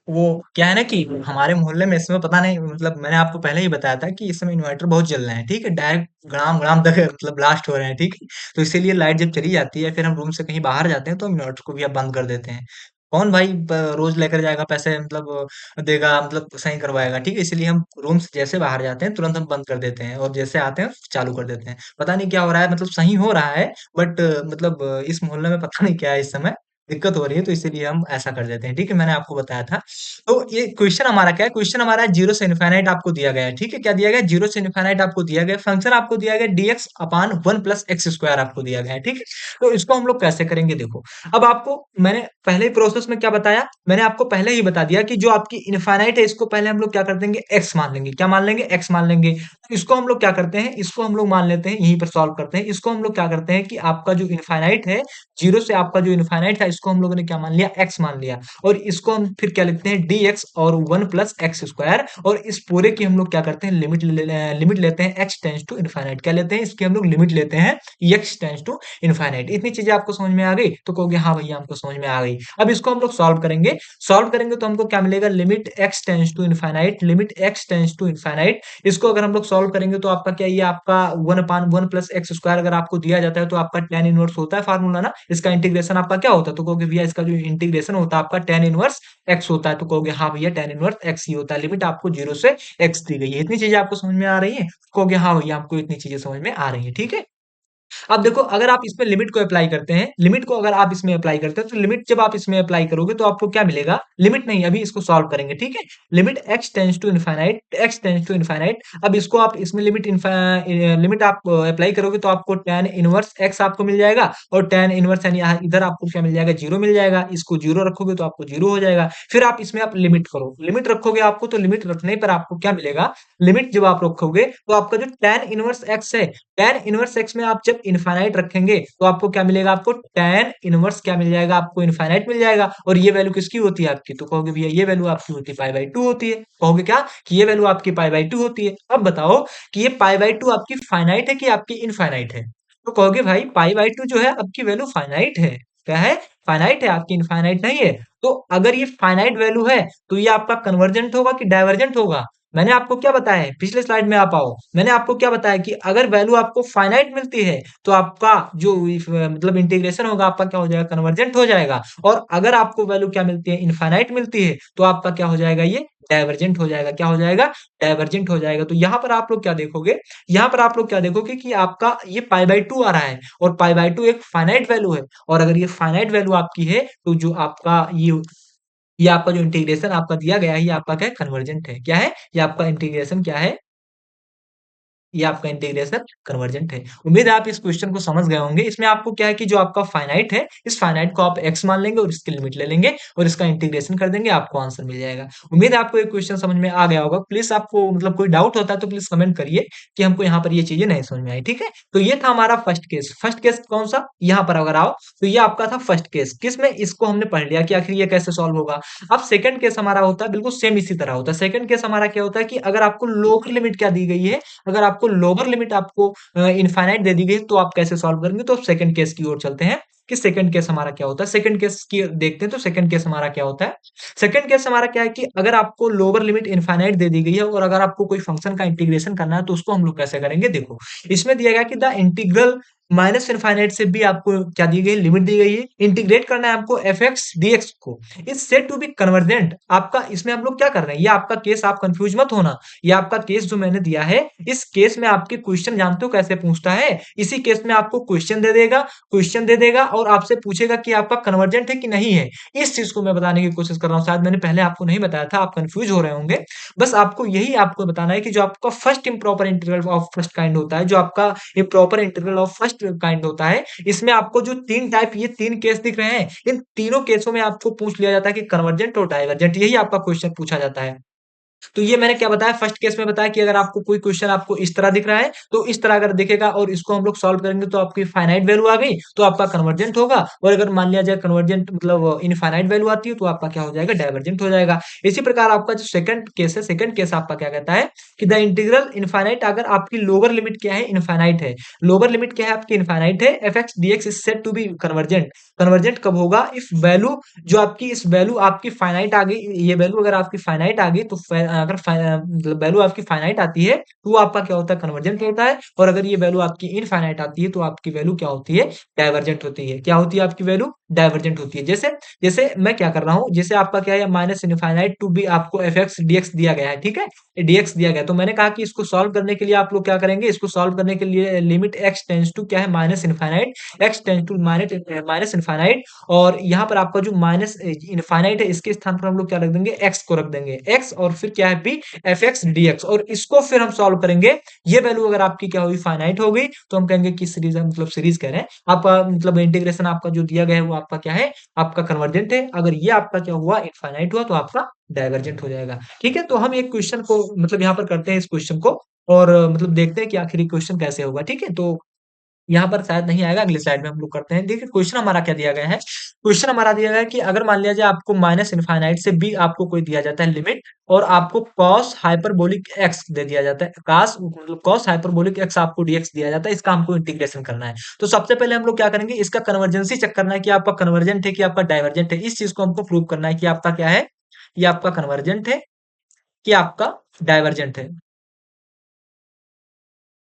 Speaker 1: वो क्या है ना कि हमारे मोहल्ले में इस समय पता नहीं, मतलब मैंने आपको पहले ही बताया था कि इस समय इन्वर्टर बहुत जल रहे हैं, ठीक है, डायरेक्ट गड़ाम गड़ाम तक मतलब ब्लास्ट हो रहे हैं, ठीक है। तो इसीलिए लाइट जब चली जाती है, फिर हम रूम से कहीं बाहर जाते हैं तो हम इन्वर्टर को भी अब बंद कर देते हैं। कौन भाई रोज लेकर जाएगा पैसे, मतलब देगा, मतलब सही करवाएगा, ठीक है। इसलिए हम रूम से जैसे बाहर जाते हैं तुरंत हम बंद कर देते हैं और जैसे आते हैं चालू कर देते हैं। पता नहीं क्या हो रहा है, मतलब सही हो रहा है बट मतलब इस मोहल्ले में पता नहीं क्या है इस समय। दिक्कत हो रही है तो इसीलिए हम ऐसा कर देते हैं, ठीक है? मैंने आपको बताया था। तो ये क्वेश्चन हमारा क्या है? क्वेश्चन हमारा 0 से इनफिनिट आपको दिया गया है, ठीक है? क्या दिया गया है? 0 से इनफिनिट आपको दिया गया है, फंक्शन आपको दिया गया है dx upon 1 plus x square आपको दिया गया है, ठीक है? तो इसको हम लोग कैसे करेंगे देखो, अब आपको मैंने पहले ही प्रोसेस में क्या बताया? मैंने आपको पहले ही बता दिया कि जो आपकी इनफिनिट है इसको पहले हम लोग क्या कर देंगे? x मान लेंगे। क्या मान लेंगे? x मान लेंगे। तो इसको हम लोग क्या करते हैं? इसको हम लोग मान लेते हैं, यहीं पर सॉल्व करते हैं। इसको हम लोग क्या करते हैं कि आपका जो इनफिनिट है, 0 से आपका जो इनफिनिट था इसको हम लोगों ने क्या मान लिया? x मान लिया। और इसको हम फिर क्या लिखते हैं? dx और 1 प्लस एक्स स्क्वायर, और इस पूरे की हम लोग क्या करते हैं? लिमिट लेते हैं x टेंड्स टू इनफिनिट। क्या लेते हैं? इसकी हम लोग लिमिट लेते हैं x टेंड्स टू इनफिनिट। इतनी चीजें आपको समझ में आ गई? तो कहोगे हाँ भैया हमको समझ में आ गई। अब इसको हम लोग सॉल्व करेंगे। सॉल्व करेंगे तो हमको क्या मिलेगा? Limit x tends to infinite, limit x tends to infinite. इसको अगर हम लोग सॉल्व करेंगे तो आपका क्या, ये आपका 1/1 प्लस एक्स स्क्वायर अगर आपको दिया जाता है तो आपका tan इनवर्स होता है फार्मूला ना, इसका इंटीग्रेशन आपका क्या होता है? तो कहोगे भैया इसका जो इंटीग्रेशन होता है आपका tan इनवर्स x होता है। तो कहोगे हाँ भैया tan इनवर्स x ही होता है। लिमिट आपको 0 से x दी गई है। इतनी चीजें आपको समझ में आ रही है? कहोगे हाँ भैया हमको इतनी चीजें समझ में आ रही है, ठीक है? अब देखो, अगर आप इसमें लिमिट को अप्लाई करते हैं, लिमिट को अगर आप इसमें अप्लाई करते हैं, तो लिमिट जब आप इसमें अप्लाई करोगे तो आपको क्या मिलेगा? लिमिट नहीं, अभी इसको सॉल्व करेंगे, ठीक है? Limit x tends to infinite, x tends to infinite. अब इसको आप इसमें लिमिट आप अप्लाई करोगे तो आपको tan इनवर्स x आपको मिल जाएगा, और tan इनवर्स यानी इधर आपको क्या मिल जाएगा? 0 मिल जाएगा। इसको 0 रखोगे तो आपको 0 हो जाएगा। फिर आप इसमें आप लिमिट करो, लिमिट रखोगे आपको, तो लिमिट रखने पर आपको क्या मिलेगा? लिमिट जब आप रखोगे तो आपका जो tan इनवर्स x है, tan इनवर्स x में आप जब इनफाइनाइट रखेंगे तो आपको क्या मिलेगा? आपको tan इनवर्स क्या मिल जाएगा? आपको इनफाइनाइट मिल जाएगा। और ये वैल्यू किसकी होती है आपकी? तो कहोगे भैया ये वैल्यू आपकी होती है पाई बाई 2 होती है। कहोगे क्या कि ये वैल्यू आपकी पाई बाई 2 होती है। अब बताओ कि ये पाई बाई 2 आपकी फाइनाइट है कि आपकी इनफाइनाइट है? तो कहोगे भाई पाई बाई 2 जो है आपकी वैल्यू फाइनाइट है। क्या है? फाइनाइट है, आपकी इनफाइनाइट नहीं है। तो अगर ये फाइनाइट वैल्यू है तो ये आपका कन्वर्जेंट होगा कि डाइवर्जेंट होगा? मैंने आपको क्या बताया है? पिछले स्लाइड में आप आओ। मैंने आपको क्या बताया कि अगर वैल्यू आपको फाइनाइट मिलती है तो आपका जो मतलब इंटीग्रेशन होगा आपका क्या हो जाएगा? कन्वर्जेंट हो जाएगा। और अगर आपको वैल्यू क्या मिलती है? इनफाइनाइट मिलती है तो आपका क्या हो जाएगा? ये डाइवर्जेंट हो जाएगा। क्या हो जाएगा? डाइवर्जेंट हो जाएगा। तो यहाँ पर आप लोग क्या देखोगे? यहाँ पर आप लोग क्या देखोगे कि आपका ये पाई बाई 2 आ रहा है, और पाई बाई 2 एक फाइनाइट वैल्यू है। और अगर ये फाइनाइट वैल्यू आपकी है तो जो आपका ये आपका जो इंटीग्रेशन आपका दिया गया है, ये आपका क्या है? कन्वर्जेंट है। क्या है? ये आपका इंटीग्रेशन क्या है? ये आपका इंटीग्रेशन कन्वर्जेंट है। उम्मीद है आप इस क्वेश्चन को समझ गए होंगे। इसमें आपको क्या है कि जो आपका फाइनाइट है, इस फाइनाइट को आप x मान लेंगे और इसकी लिमिट ले लेंगे और इसका इंटीग्रेशन कर देंगे, आपको आंसर मिल जाएगा। उम्मीद है आपको ये क्वेश्चन समझ में आ गया होगा। प्लीज आपको मतलब कोई डाउट होता है तो प्लीज कमेंट करिए कि हमको यहाँ पर ये चीजें नहीं समझ में आई, ठीक है? तो ये था हमारा फर्स्ट केस। फर्स्ट केस कौन सा? यहाँ पर अगर आओ तो ये आपका था फर्स्ट केस। किसमें? इसको हमने पढ़ लिया कि आखिर ये कैसे सॉल्व होगा। अब सेकंड केस हमारा होता है बिल्कुल सेम इसी तरह होता है। सेकंड केस हमारा क्या होता है कि अगर आपको लोअर लिमिट क्या दी गई है, अगर आपको लोअर लिमिट आपको इनफाइनाइट दे दी गई तो आप कैसे सॉल्व करेंगे? तो सेकंड केस की ओर चलते हैं कि सेकंड केस हमारा क्या होता है। सेकंड केस की देखते हैं तो सेकंड केस हमारा क्या होता है। सेकंड केस हमारा क्या है कि अगर आपको लोअर लिमिट इनफाइनाइट दे दी गई है और अगर आपको कोई फंक्शन का इंटीग्रेशन करना है तो उसको हम लोग कैसे करेंगे? देखो, इसमें दिया गया कि द इंटीग्रल माइनस इनफाइनाइट से भी आपको क्या दी गई? लिमिट दी गई है। इंटीग्रेट करना है आपको एफ एक्स डी एक्स को, is said to be convergent. आपका इसमें हम लोग क्या कर रहे हैं? ये आपका केस, आप कंफ्यूज मत होना। ये आपका केस जो मैंने दिया है, इस केस में आपके क्वेश्चन जानते हो कैसे पूछता है? इसी केस में आपको क्वेश्चन दे देगा, क्वेश्चन दे देगा और आपसे पूछेगा कि आपका कन्वर्जेंट है कि नहीं है। इस चीज को मैं बताने की कोशिश कर रहा हूँ। शायद मैंने पहले आपको नहीं बताया था, आप कंफ्यूज हो रहे होंगे। बस आपको यही आपको बताना है कि जो आपका first improper integral of first kind होता है, जो आपका improper integral of first kind होता है, इसमें आपको जो तीन टाइप, ये तीन केस दिख रहे हैं, इन तीनों केसों में आपको पूछ लिया जाता है कि कन्वर्जेंट और डाइवर्जेंट, यही आपका क्वेश्चन पूछा जाता है। तो ये मैंने क्या बताया? फर्स्ट केस में बताया कि अगर आपको कोई क्वेश्चन आपको इस तरह दिख रहा है तो इस तरह अगर दिखेगा और इसको हम लोग सॉल्व करेंगे तो आपकी फाइनाइट वैल्यू आ गई तो आपका कन्वर्जेंट होगा, और अगर मान लिया जाए कन्वर्जेंट मतलब इनफाइनाइट वैल्यू आती है तो आपका क्या हो जाएगा? डाइवर्जेंट हो जाएगा। इसी प्रकार आपका जो सेकंड केस है, सेकंड केस आपका क्या कहता है कि द इंटीग्रल इनफाइनाइट, अगर आपकी लोअर लिमिट क्या है? इनफाइनाइट है। लोअर लिमिट क्या है? आपकी इनफाइनाइट है। F x D x is said to be convergent. Convergent कब होगा? इफ वैल्यू, जो आपकी इस वैल्यू आपकी फाइनाइट आ गई, ये वैल्यू अगर आपकी फाइनाइट आ गई तो अगर मतलब वैल्यू आपकी फाइनाइट आती है तो वो आपका क्या होता है, कन्वर्जेंट होता है। और अगर ये वैल्यू आपकी इनफाइनाइट आती है तो आपकी वैल्यू क्या होती है, डाइवर्जेंट होती है। क्या होती है आपकी वैल्यू, डाइवर्जेंट होती है। जैसे जैसे मैं क्या कर रहा हूँ, जैसे आपका क्या है, माइनस इनफाइनाइट टू बी आपको एफ एक्स डी एक्स दिया गया है, ठीक है, डीएक्स दिया गया। तो मैंने कहा कि इसको सॉल्व करने के लिए आप लोग क्या करेंगे, इसको सॉल्व करने के लिए लिमिट एक्स टेंस टू क्या है, minus infinite, X tends to minus infinite. और यहाँ पर आपका जो माइनस इनफाइनाइट है इसके स्थान पर हम लोग क्या रख देंगे, एक्स को रख देंगे, एक्स और फिर क्या है B F x D X. और इसको फिर हम सॉल्व करेंगे। ये वैल्यू अगर आपकी क्या हुई, फाइनाइट हो गई, तो हम कहेंगे कि सीरीज, मतलब सीरीज कह रहे हैं आपका, मतलब इंटीग्रेशन आपका जो दिया गया है वो आपका क्या है, आपका कन्वर्जेंट है। अगर ये आपका क्या हुआ, इनफाइनाइट हुआ, तो आपका डाइवर्जेंट हो जाएगा। ठीक है, तो हम एक क्वेश्चन को मतलब यहाँ पर करते हैं इस क्वेश्चन को, और मतलब देखते हैं कि आखिर ये क्वेश्चन कैसे होगा। ठीक है, तो यहाँ पर शायद नहीं आएगा, अगली स्लाइड में हम लोग करते हैं। देखिए क्वेश्चन हमारा क्या दिया गया है, क्वेश्चन हमारा दिया गया है कि अगर मान लिया जाए आपको माइनस इनफाइनाइट से बी आपको कोई दिया जाता है लिमिट, और आपको कॉस हाइपरबोलिक एक्स दे दिया जाता है, कास मतलब कॉस हाइपरबोलिक एक्स आपको डीएक्स दिया जाता है, इसका हमको इंटीग्रेशन करना है। तो सबसे पहले हम लोग क्या करेंगे, इसका कन्वर्जेंसी चेक करना है कि आपका कन्वर्जेंट है कि आपका डाइवर्जेंट है। इस चीज को हमको प्रूव करना है कि आपका क्या है, ये आपका कन्वर्जेंट है कि आपका डाइवर्जेंट है,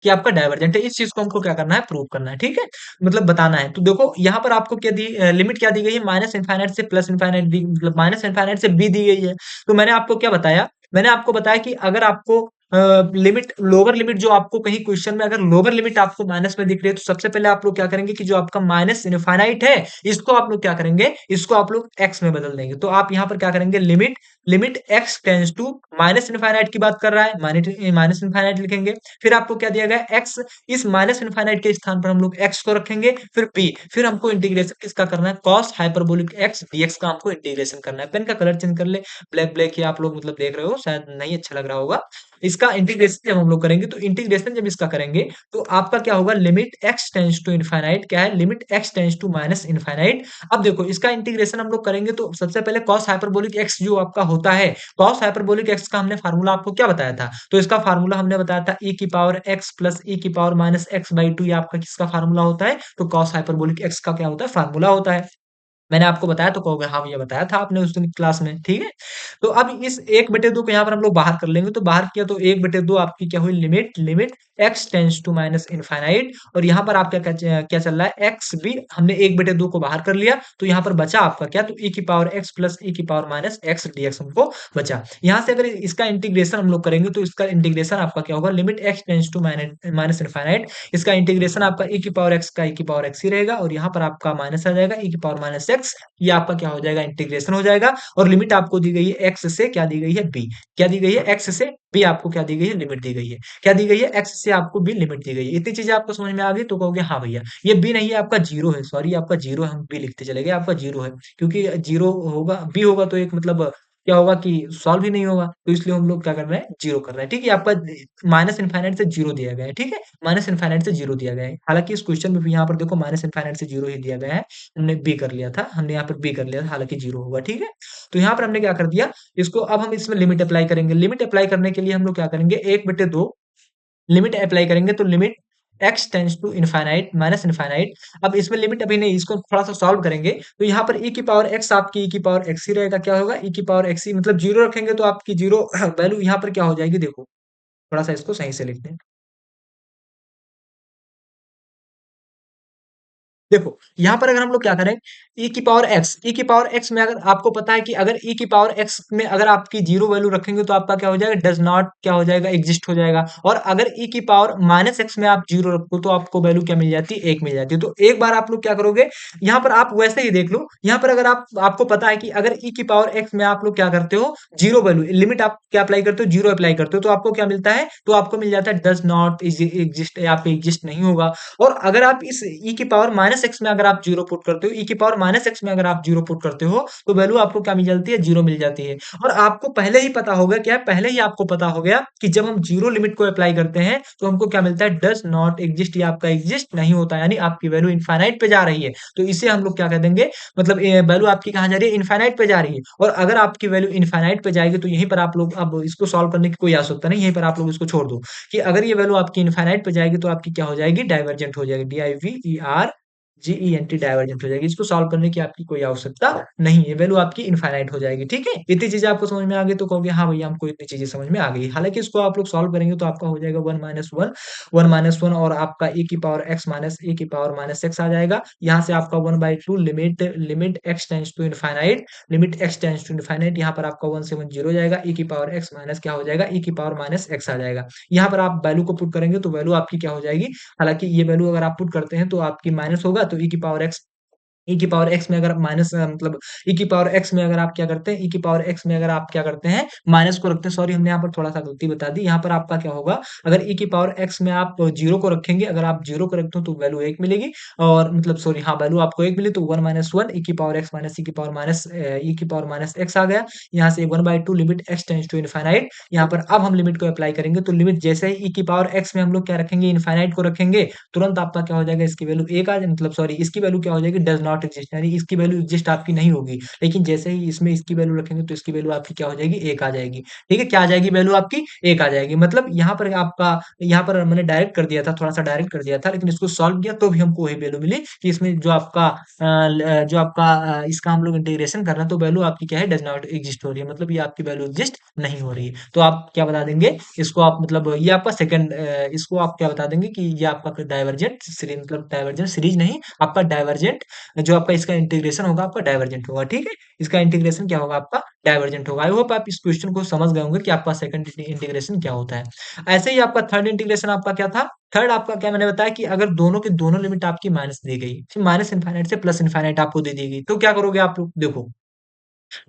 Speaker 1: कि आपका डाइवर्जेंट है। इस चीज को हमको क्या करना है, प्रूव करना है। ठीक है, मतलब बताना है। तो देखो यहाँ पर आपको क्या दी, लिमिट क्या दी गई है, माइनस इनफाइनाइट से प्लस इनफाइनाइट दी, मतलब माइनस इनफाइनाइट से बी दी गई है। तो मैंने आपको क्या बताया, मैंने आपको बताया कि अगर आपको लिमिट, लोअर लिमिट जो आपको कहीं क्वेश्चन में अगर लोअर लिमिट आपको माइनस में दिख रही है, तो सबसे पहले आप लोग क्या करेंगे कि जो आपका माइनस इनफाइनाइट है इसको आप लोग क्या करेंगे, इसको आप लोग एक्स में बदल देंगे। तो आप यहाँ पर क्या करेंगे, limit limit X tends to, minus infinite की बात कर रहा है, माइनस इनफाइनाइट लिखेंगे। फिर आपको क्या दिया गया, एक्स, इस माइनस इनफाइनाइट के स्थान पर हम लोग एक्स को रखेंगे, फिर पी, फिर हमको इंटीग्रेशन किसका करना है, कॉस हाइपरबोलिक एक्स डीएक्स का हमको इंटीग्रेशन करना है। पेन का कलर चेंज कर ले, ब्लैक ब्लैक ही आप लोग मतलब देख रहे हो, शायद नहीं अच्छा लग रहा होगा। इसका इंटीग्रेशन जब हम लोग करेंगे, तो इंटीग्रेशन जब इसका करेंगे तो आपका क्या होगा, limit X tends to infinite, क्या है, limit X tends to minus infinite. अब देखो इसका इंटीग्रेशन हम लोग करेंगे, तो सबसे पहले कॉस हाइपरबोलिक एक्स जो आपका होता है, कॉस हाइपरबोलिक एक्स का हमने फार्मूला आपको क्या बताया था, तो इसका फार्मूला हमने बताया था e की पावर x प्लस e की power minus x by two, ये आपका किसका फार्मूला होता है, तो कॉस हाइपरबोलिक एक्स का क्या होता है, फार्मूला होता है। मैंने आपको बताया तो कहोगे हाँ भैया बताया था आपने उस दिन क्लास में, ठीक है। तो अब इस 1/2 को यहाँ पर हम लोग बाहर कर लेंगे, तो बाहर किया तो 1/2 आपकी क्या हुई, limit limit X tends to minus infinite. और यहाँ पर आपका क्या चल रहा है, एक्स भी हमने 1/2 को बाहर कर लिया, तो यहाँ पर बचा आपका क्या, तो e की पावर x प्लस e की पावर माइनस एक्स डीएक्स हमको बचा। यहाँ से अगर इसका इंटीग्रेशन हम लोग करेंगे, तो इसका इंटीग्रेशन आपका क्या होगा, limit X tends to minus infinite, इसका इंटीग्रेशन आपका e की पावर x का e की पावर x ही रहेगा, और यहाँ पर आपका माइनस आ जाएगा e की पावर माइनस एक्स, ये आपका क्या हो जाएगा, इंटीग्रेशन हो जाएगा। और लिमिट आपको दी गई है एक्स से, क्या दी गई है, बी, क्या दी गई है, एक्स से बी आपको क्या दी गई है, लिमिट दी गई है, क्या दी गई है, एक्स से आपको बी लिमिट दी गई है। इतनी चीजें आपको समझ में आ गई, तो कहोगे हाँ भैया ये बी नहीं है, आपका जीरो है, सॉरी आपका जीरो है, हम बी लिखते चले गए, आपका जीरो है, क्योंकि जीरो होगा, बी होगा तो एक मतलब क्या होगा कि सॉल्व ही नहीं होगा, तो इसलिए हम लोग क्या कर रहे हैं, जीरो कर रहे हैं। ठीक है, आपका माइनस इनफाइनाइट से जीरो दिया गया है, ठीक है, माइनस इनफाइनाइट से जीरो दिया गया है। हालांकि इस क्वेश्चन में भी यहाँ पर देखो माइनस इनफाइनाइट से जीरो ही दिया गया है, हमने बी कर लिया था, हमने यहाँ पर बी कर लिया था, हालांकि जीरो होगा। ठीक है, तो यहाँ पर हमने क्या कर दिया, इसको अब हम इसमें लिमिट अप्लाई करेंगे। लिमिट अप्लाई करने के लिए हम लोग क्या करेंगे, 1/2 लिमिट अप्लाई करेंगे, तो limit X tends to infinite minus infinite. अब इसमें लिमिट अभी नहीं, इसको थोड़ा सा सॉल्व करेंगे, तो यहाँ पर e की पावर x आपकी e की पावर x ही रहेगा, क्या होगा, e की पावर x ही, मतलब जीरो रखेंगे तो आपकी जीरो वैल्यू यहाँ पर क्या हो जाएगी, देखो थोड़ा सा इसको सही से लिखते हैं। देखो यहाँ पर अगर हम लोग क्या करें, e की पावर x में अगर आपको पता है कि अगर e की पावर x में अगर आपकी जीरो वैल्यू रखेंगे तो आपका क्या हो जाएगा, डज नॉट क्या हो जाएगा, एग्जिस्ट हो जाएगा। और अगर e की पावर माइनस एक्स में आप जीरो रखो तो आपको वैल्यू क्या मिल जाती है, एक मिल जाती है। तो एक बार आप लोग क्या करोगे, यहाँ पर आप वैसे ही देख लो, यहाँ पर अगर आप आपको पता है कि अगर e की पावर x में आप लोग क्या करते हो, जीरो वैल्यू लिमिट आप क्या अप्लाई करते हो, जीरो अप्लाई करते हो, तो आपको क्या मिलता है, तो आपको मिल जाता है डज नॉट एग्जिस्ट, या पे एग्जिस्ट नहीं होगा। और अगर आप इस e की पावर माइनस एक्स में अगर आप जीरो पुट करते हो, e की पावर माइनस एक्स में अगर आप जीरो पुट करते हो, तो वैल्यू आपको क्या मिल जाती है, जीरो मिल जाती है। और आपको पहले ही पता होगा, क्या है, पहले ही आपको पता हो गया कि जब हम जीरो लिमिट को अप्लाई करते हैं तो हमको क्या मिलता है, डज नॉट एग्जिस्ट, या आपका एग्जिस्ट नहीं होता, यानी आपकी वैल्यू इनफाइनाइट पे जा रही है। तो इसे हम लोग क्या कह देंगे, मतलब वैल्यू आपकी कहाँ जा रही है, इनफाइनाइट पे जा रही है। और अगर आपकी वैल्यू इनफाइनाइट पे जाएगी, तो यहीं पर आप लोग, अब इसको सॉल्व करने की कोई आवश्यकता नहीं, यहीं पर आप लोग इसको छोड़ दो कि अगर ये वैल्यू आपकी इनफाइनाइट पे जाएगी तो आपकी क्या हो जाएगी, डाइवर्जेंट हो जाएगी, DIVERGENT Gent डाइवर्जेंट हो जाएगी। इसको सॉल्व करने की आपकी कोई आवश्यकता नहीं है, वैल्यू आपकी इनफाइनाइट हो जाएगी। ठीक है, इतनी चीजें आपको समझ में आ गई तो कहोगे हाँ भैया हमको इतनी चीजें समझ में आ गई। हालांकि इसको आप लोग सॉल्व करेंगे तो आपका हो जाएगा वन माइनस वन और आपका ए की पावर एक्स माइनस ए की पावर माइनस एक्स आ जाएगा। यहाँ से आपका 1/2 limit limit X tends to infinite, limit X tends to infinite, यहाँ पर आपका 1 से 1 0 हो जाएगा। ए की पावर एक्स माइनस क्या हो जाएगा, ए की पावर माइनस एक्स आ जाएगा। यहाँ पर आप वैल्यू को पुट करेंगे तो वैल्यू आपकी क्या हो जाएगी, हालांकि ये वैल्यू अगर आप पुट करते हैं तो आपकी माइनस होगा, तो ई की पावर एक्स में अगर माइनस मतलब ई की पावर एक्स में अगर आप क्या करते हैं, ई की पावर एक्स में अगर आप क्या करते हैं, माइनस को रखते हैं। सॉरी, हमने यहाँ पर थोड़ा सा गलती बता दी। यहाँ पर आपका क्या होगा, अगर ई की पावर एक्स में आप जीरो को रखेंगे, अगर आप जीरो को रखते हो तो वैल्यू एक मिलेगी, और मतलब सॉरी हाँ, वैल्यू आपको एक मिली तो 1 - 1 ई की पावर एक्स माइनस ई की पावर माइनस ई की पावर माइनस एक्स आ गया। यहाँ से 1/2 limit X tends to infinite. यहाँ पर अब हम लिमिट को अप्लाई करेंगे तो लिमिट जैसे ही ई की पावर एक्स में हम लोग क्या रखेंगे, इनफाइनाइट को रखेंगे, तुरंत आपका क्या हो जाएगा, इसकी वैल्यू एक आ मतलब सॉरी इसकी वैल्यू क्या हो जाएगी, डज नॉट एग्जिस्ट, यानी इसकी वैल्यू एग्जिस्ट आपकी नहीं होगी। लेकिन जैसे ही इसमें इसकी वैल्यू रखेंगे तो इसकी वैल्यू आपकी क्या हो जाएगी, एक आ जाएगी। ठीक है, क्या आ जाएगी, वैल्यू आपकी एक आ जाएगी। मतलब यहाँ पर आपका, यहाँ पर मैंने डायरेक्ट कर दिया था, थोड़ा सा डायरेक्ट कर दिया था, लेकिन इसको सॉल्व किया तो भी हमको वही वैल्यू मिली कि इसमें जो आपका इसका हम लोग इंटीग्रेशन कर रहे हैं तो वैल्यू आपकी क्या है, डज नॉट एग्जिस्ट हो रही है, मतलब ये आपकी वैल्यू एग्जिस्ट नहीं हो रही है। तो आप क्या बता देंगे इसको, आप मतलब ये आपका सेकंड, इसको आप क्या बता देंगे कि ये आपका डाइवर्जेंट सीरीज, मतलब डाइवर्जेंट सीरीज नहीं, आपका डाइवर्जेंट, जो आपका इसका इंटीग्रेशन होगा आपका डाइवर्जेंट होगा। ठीक है, इसका इंटीग्रेशन क्या होगा, आपका डाइवर्जेंट होगा। आई होप आप इस क्वेश्चन को समझ गए होंगे कि आपका सेकंड इंटीग्रेशन क्या होता है। ऐसे ही आपका थर्ड इंटीग्रेशन आपका क्या था, थर्ड आपका क्या मैंने बताया कि अगर दोनों की दोनों लिमिट आपकी माइनस दी गई, माइनस इनफाइनाइट से प्लस इनफाइनाइट आपको दे दी गई, तो क्या करोगे आप लोग, देखो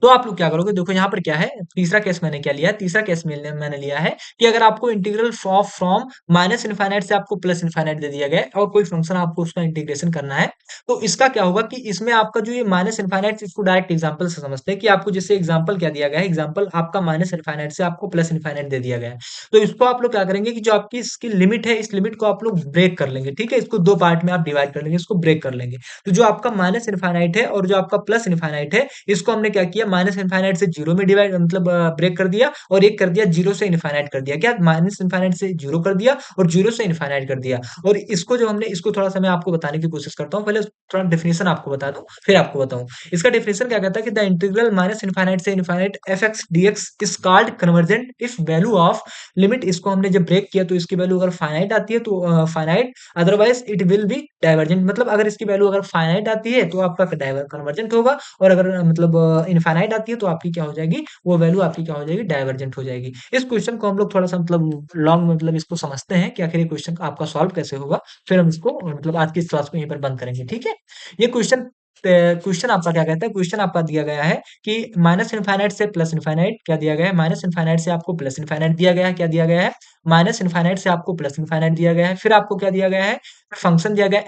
Speaker 1: तो आप लोग क्या करोगे, देखो यहाँ पर क्या है, तीसरा केस मैंने क्या लिया है, तीसरा केस में मैंने लिया है कि अगर आपको integral of from minus infinite से आपको प्लस इनफाइनाइट दे दिया गया है और कोई फंक्शन आपको उसका इंटीग्रेशन करना है, तो इसका क्या होगा कि इसमें आपका जो ये माइनस इनफाइनाइट, इसको डायरेक्ट एग्जांपल से समझते हैं कि आपको जैसे एग्जांपल क्या दिया गया है, एग्जांपल आपका माइनस इनफाइनाइट से आपको प्लस इनफाइनाइट दे दिया गया है। तो इसको आप लोग क्या करेंगे कि जो आपकी इसकी लिमिट है, इस लिमिट को आप लोग ब्रेक कर लेंगे। ठीक है, इसको दो पार्ट में आप डिवाइड कर लेंगे, इसको ब्रेक कर लेंगे। तो जो आपका माइनस इनफाइनाइट है और जो आपका प्लस इनफाइनाइट है, इसको हमने क्या किया, माइनस इनफाइनाइट से जीरो में डिवाइड मतलब ब्रेक कर दिया, और एक कर दिया जीरो से इनफाइनाइट कर दिया, क्या माइनस इनफाइनाइट से जीरो कर दिया और जीरो से इनफाइनाइट कर दिया। और इसको जो हमने, इसको थोड़ा सा मैं आपको बताने की कोशिश करता हूँ, पहले थोड़ा डेफिनेशन आपको बता दूं फिर आपको बताऊं। इसका डेफिनेशन क्या कहता है कि द इंटीग्रल माइनस इनफाइनाइट से infinite f x D x is called convergent if value of limit, इसको हमने जब ब्रेक किया तो इसकी वैल्यू अगर फाइनाइट आती है तो finite, otherwise it will be divergent, मतलब अगर इसकी वैल्यू अगर फाइनाइट आती है तो आपका कन्वर्जेंट होगा, और अगर मतलब इनफाइनाइट आती है तो आपकी क्या हो जाएगी, वो वैल्यू आपकी क्या हो जाएगी, डाइवर्जेंट हो जाएगी। इस क्वेश्चन को हम लोग थोड़ा सा मतलब लॉन्ग मतलब इसको समझते हैं कि आखिर ये क्वेश्चन आपका सॉल्व कैसे होगा, फिर हम इसको मतलब आज की इस क्लास को यहीं पर बंद करेंगे। ठीक है, ये क्वेश्चन आपका क्या कहता है, क्वेश्चन आपका दिया गया है कि माइनस इनफाइनाइट से प्लस इनफाइनाइट क्या दिया गया है, माइनस इनफाइनाइट से आपको प्लस इनफाइनाइट दिया गया है, क्या दिया गया है, माइनस इनफाइनाइट से आपको प्लस इनफाइनाइट दिया गया है। फिर आपको क्या दिया गया है, फंक्शन दिया गया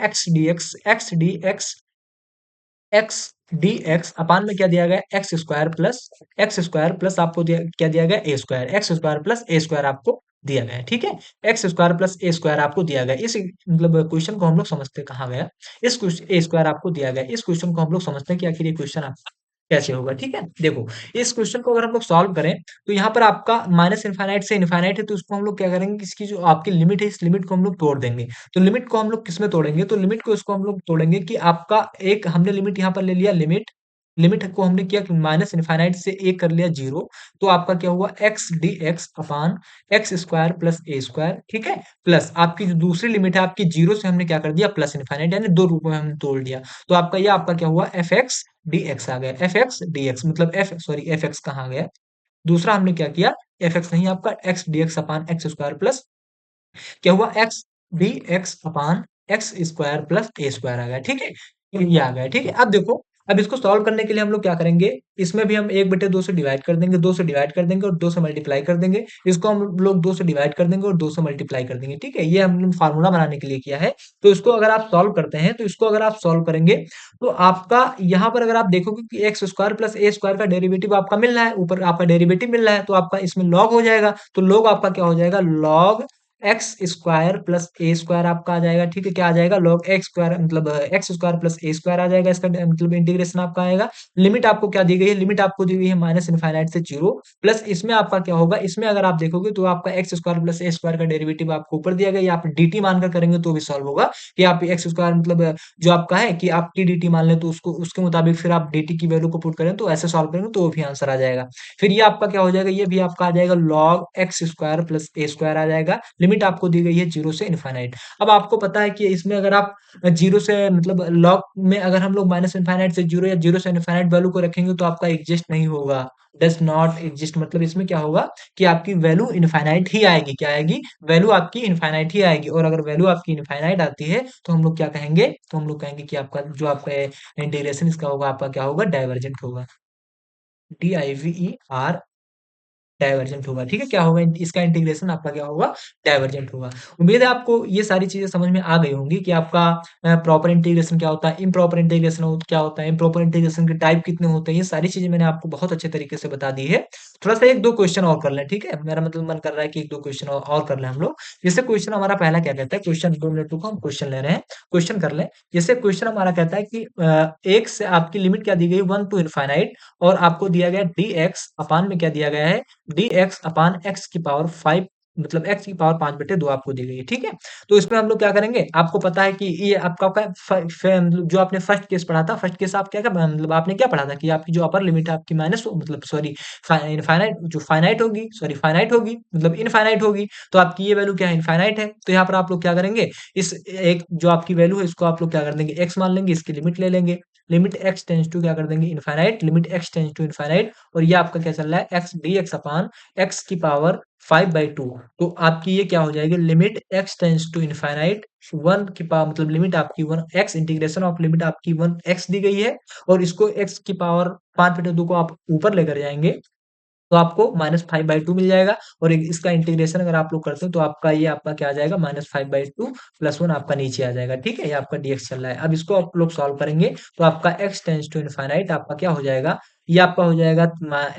Speaker 1: एक्स डी एक्स अपान में क्या दिया गया, एक्स स्क्वायर प्लस आपको क्या दिया गया, ए स्क्वायर, एक्स स्क्वायर प्लस ए स्क्वायर आपको दिया गया है। ठीक है, एक्स स्क्वायर प्लस ए स्क्वायर आपको दिया गया। इस मतलब क्वेश्चन को हम लोग समझते कहाँ गया, इस क्वेश्चन ए स्क्वायर आपको दिया गया, इस क्वेश्चन को हम लोग समझते हैं कि आखिर ये क्वेश्चन आपका कैसे होगा। ठीक है, देखो इस क्वेश्चन को अगर हम लोग सॉल्व करें तो यहाँ पर आपका माइनस इनफाइनाइट से इनफाइनाइट है, तो उसको हम लोग क्या करेंगे कि इसकी जो आपकी लिमिट है, इस लिमिट को हम लोग तोड़ देंगे। तो लिमिट को हम लोग किसमें तोड़ेंगे, तो लिमिट को इसको हम लोग तोड़ेंगे कि आपका एक हमने लिमिट यहाँ पर ले लिया, लिमिट लिमिट को हमने किया कि माइनस इनफाइनाइट से एक कर लिया जीरो, तो आपका क्या हुआ, x D X upon x square plus ए स्क्वायर। ठीक है, प्लस आपकी जो दूसरी लिमिट है आपकी जीरो से हमने क्या कर दिया, प्लस इनफाइनाइट, यानी दो रूपों में हमने तोड़ दिया। तो आपका ये आपका क्या हुआ, एफ एक्स डी एक्स आ गया, एफ एक्स डी एक्स मतलब एफ सॉरी एफ एक्स कहाँ गया, दूसरा हमने क्या किया, एफ एक्स नहीं, आपका x D X upon x square plus क्या हुआ, x D X upon x square plus ए स्क्वायर आ गया। ठीक है, ये आ गया। ठीक है, अब देखो, अब इसको सॉल्व करने के लिए हम लोग क्या करेंगे, इसमें भी हम 1/2 से डिवाइड कर देंगे, 2 से डिवाइड कर देंगे और 2 से मल्टीप्लाई कर देंगे। इसको हम लोग 2 से डिवाइड कर देंगे और 2 से मल्टीप्लाई कर देंगे। ठीक है, ये हमने फार्मूला बनाने के लिए किया है। तो इसको अगर आप सॉल्व करते हैं, तो इसको अगर आप सॉल्व करेंगे तो आपका यहाँ पर अगर आप देखोगे कि एक्स स्क्वायर प्लस ए स्क्वायर का डेरिवेटिव आपका मिल रहा है, ऊपर आपका डेरिवेटिव मिल रहा है, तो आपका इसमें लॉग हो जाएगा, तो लॉग आपका क्या हो जाएगा, लॉग एक्स स्क्वायर प्लस ए स्क्वायर आपका आ जाएगा, ठीक है? क्या आ जाएगा? लॉग एक्स स्क्वायर मतलब एक्स स्क्वायर प्लस ए स्क्वायर आ जाएगा, इसका मतलब इंटीग्रेशन आपका आएगा। लिमिट आपको क्या दी गई है? लिमिट आपको दी गई है माइनस इनफाइनाइट से जीरो, प्लस इसमें आपका क्या होगा? इसमें अगर आप देखोगे तो आपका एक्स स्क्वायर प्लस ए स्क्वायर का डेरिवेटिव आपको ऊपर दिया गया, या आप dt मानकर करेंगे तो भी सॉल्व होगा, कि आप एक्स स्क्वायर मतलब जो आपका है कि आप टी dt मान लें, तो उसको उसके मुताबिक फिर आप dt की वैल्यू को पुट करें तो ऐसे सॉल्व करेंगे तो वो भी आंसर आ जाएगा। फिर ये आपका क्या हो जाएगा? ये भी आपका आ जाएगा log एक्स स्क्वायर प्लस ए स्क्वायर आ जाएगा। लिमिट आपको दी गई है जीरो से इनफाइनाइट। अब आपको पता है कि इसमें अगर आप जीरो से मतलब लॉग में अगर हम लोग माइनस इनफाइनाइट से जीरो या जीरो से इनफाइनाइट वैल्यू को रखेंगे तो आपका एग्जिस्ट नहीं होगा, डज नॉट एग्जिस्ट। मतलब इसमें क्या होगा कि आपकी वैल्यू इनफाइनाइट ही आएगी। क्या आएगी? वैल्यू आपकी इनफाइनाइट ही आएगी। और अगर वैल्यू आपकी इनफाइनाइट आती है तो हम लोग क्या कहेंगे? तो हम लोग कहेंगे कि आपका जो आपका इंटीग्रेशन इसका होगा, आपका क्या होगा? डाइवर्जेंट होगा। DIVER डाइवर्जेंट होगा, ठीक है? क्या होगा? इसका इंटीग्रेशन आपका क्या होगा? डाइवर्जेंट होगा। उम्मीद है आपको ये सारी चीजें समझ में आ गई होंगी कि आपका प्रॉपर इंटीग्रेशन क्या होता है, इम्प्रॉपर इंटीग्रेशन क्या होता है, इम्प्रॉपर इंटीग्रेशन के टाइप कितने होते हैं, ये सारी चीजें मैंने आपको बहुत अच्छे तरीके से बता दी है। थोड़ा सा एक दो क्वेश्चन और कर लें, ठीक है? मेरा मतलब मन कर रहा है कि एक दो क्वेश्चन और कर लें हम लोग। जैसे क्वेश्चन हमारा पहला क्या कहता है, क्वेश्चन 2 मिनट रुको, हम क्वेश्चन ले रहे हैं, क्वेश्चन कर लें। जैसे क्वेश्चन हमारा कहता है कि एक से आपकी लिमिट क्या दी गई? 1 to इनफाइनाइट, और आपको दिया गया डी एक्स अपान में क्या दिया गया है? डी एक्स अपान एक्स की पावर 5, मतलब एक्स की पावर 5/2 आपको दी गई है, ठीक है? तो इसमें हम लोग क्या करेंगे? आपको पता है कि ये आपका क्या मतलब जो आपने फर्स्ट केस पढ़ा था, फर्स्ट केस आप क्या क्या मतलब आपने क्या पढ़ा था कि आपकी जो अपर लिमिट है आपकी माइनस मतलब सॉरी इनफाइनाइट जो फाइनाइट होगी, सॉरी फाइनाइट होगी मतलब इनफाइनाइट होगी, तो आपकी ये वैल्यू क्या है? इनफाइनाइट है। तो यहाँ पर आप लोग क्या करेंगे? इस एक जो आपकी वैल्यू है इसको आप लोग क्या कर देंगे? एक्स मान लेंगे, इसकी लिमिट ले लेंगे, लिमिट एक्स टेंस टू क्या कर देंगे? Infinite, limit X tends to infinite. और ये आपका क्या चल रहा है? X D X upon X की पावर 5/2। तो आपकी ये क्या हो जाएगी? Limit X tends to infinite one की पावर मतलब लिमिट आपकी one X, integration of limit आपकी वन एक्स दी गई है, और इसको एक्स की पावर 5/2 को आप ऊपर लेकर जाएंगे तो आपको -5/2 मिल जाएगा। और इसका इंटीग्रेशन अगर आप लोग करते हो तो आपका ये आपका क्या आ जाएगा? -5/2 प्लस 1 आपका नीचे आ जाएगा, ठीक है? ये आपका dx चल रहा है। अब इसको आप लोग सॉल्व करेंगे तो आपका x टेंस टू इनफाइनाइट आपका क्या हो जाएगा? ये आपका हो जाएगा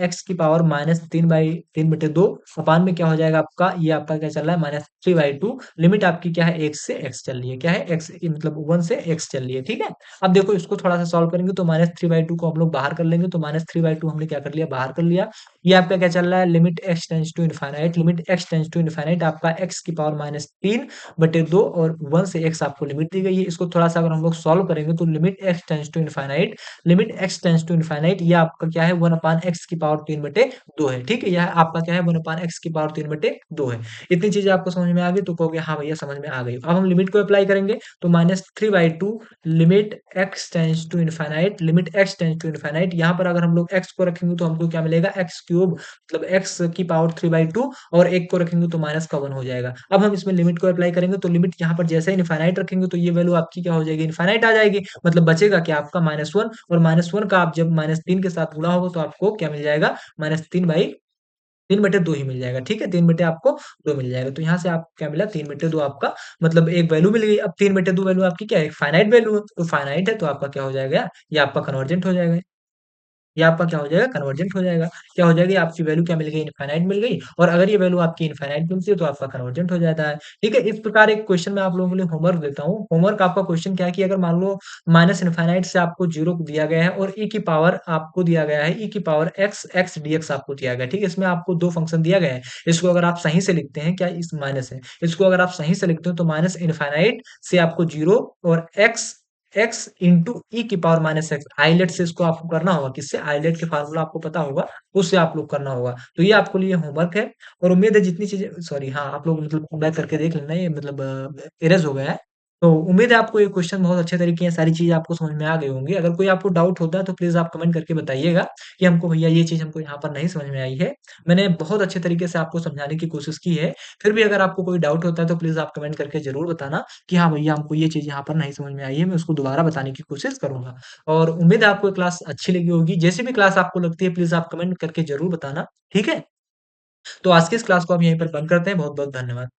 Speaker 1: x की पावर -3/3/2 अपान में क्या हो जाएगा आपका? ये आपका क्या चल रहा है? -3/2। लिमिट आपकी क्या है? x से x चल रही है। क्या है? x मतलब 1 से x चल रही है, ठीक है? अब देखो इसको थोड़ा सा सॉल्व करेंगे तो -3/2 को हम लोग बाहर कर लेंगे, तो -3/2 हमने क्या कर लिया? बाहर कर लिया। ये आपका क्या चल रहा है? Limit X tends to infinite, limit X tends to infinite आपका एक्स की पावर -3/2 और 1 से एक्स आपको लिमिट दी गई है। इसको थोड़ा सा अगर हम लोग सॉल्व करेंगे तो limit X tends to infinite, limit X tends to infinite ये आपका क्या है? 1/x की पावर 3/2 है, ठीक है? यह आपका क्या है? 1/x की पावर 3/2 है। इतनी चीजें आपको समझ में आ गई तो कहोगे हाँ भैया समझ में आ गई। अब हम लिमिट को अप्लाई करेंगे तो -3/2 limit X tends to infinite, limit X tends to infinite. यहाँ पर अगर हम लोग एक्स को रखेंगे तो हमको क्या मिलेगा? एक्स क्यूब मतलब एक्स की पावर 3/2, और एक को रखेंगे तो माइनस का 1 हो जाएगा। अब हम इसमें लिमिट को अप्लाई करेंगे तो लिमिट यहाँ पर जैसे ही इनफाइनाइट रखेंगे तो ये वैल्यू आपकी क्या हो जाएगी? इनफाइनाइट आ जाएगी। मतलब बचेगा क्या आपका? -1, और -1 का आप जब -3 के साथ गुणा होगा तो आपको क्या मिल जाएगा? -3/2 ही मिल जाएगा, ठीक है? 3 बटे आपको 2 मिल जाएगा। तो यहाँ से आपको क्या मिला? 3/2 आपका मतलब एक वैल्यू मिल गई। अब 3/2 वैल्यू आपकी क्या है? फाइनाइट वैल्यू है, तो फाइनाइट है तो आपका क्या हो जाएगा? ये आपका कन्वर्जेंट हो जाएगा। ये आपका क्या हो जाएगा? कन्वर्जेंट हो जाएगा। क्या हो जाएगी? आपकी वैल्यू क्या मिल गई? इनफाइनाइट मिल गई। और अगर ये वैल्यू आपकी इनफाइनाइट मिलती है तो आपका कन्वर्जेंट हो जाता है। ठीक है? इस प्रकार एक क्वेश्चन मैं आप लोगों के लिए होमवर्क देता हूँ। होमवर्क आपका क्वेश्चन क्या है कि अगर मान लो माइनस इनफाइनाइट से आपको 0 दिया गया है और e की पावर आपको दिया गया है, e की पावर x dx आपको दिया गया है। ठीक है? इसमें आपको 2 फंक्शन दिया गया है। इसको अगर आप सही से लिखते हैं, क्या इस माइनस है, इसको अगर आप सही से लिखते हो तो माइनस इनफाइनाइट से आपको 0 और x इंटू ई की पावर -x आइलेट से इसको आपको करना होगा। किससे? आइलेट के फार्मूला आपको पता होगा, उससे आप लोग करना होगा। तो ये आपको लिए होमवर्क है, और उम्मीद है जितनी चीजें सॉरी हाँ आप लोग मतलब बैक करके देख लेना, ये मतलब इरेज हो गया है। तो उम्मीद है आपको ये क्वेश्चन बहुत अच्छे तरीके से सारी चीजें आपको समझ में आ गई होंगी। अगर कोई आपको डाउट होता है तो प्लीज आप कमेंट करके बताइएगा कि हमको भैया ये चीज हमको यहाँ पर नहीं समझ में आई है। मैंने बहुत अच्छे तरीके से आपको समझाने की कोशिश की है। फिर भी अगर आपको कोई डाउट होता है तो प्लीज आप कमेंट करके जरूर बताना कि हाँ भैया हमको ये चीज़ यहाँ पर नहीं समझ में आई है, मैं उसको दोबारा बताने की कोशिश करूँगा। और उम्मीद है आपको ये क्लास अच्छी लगी होगी। जैसी भी क्लास आपको लगती है प्लीज़ आप कमेंट करके ज़रूर बताना, ठीक है? तो आज की इस क्लास को हम यहीं पर बंद करते हैं। बहुत-बहुत धन्यवाद।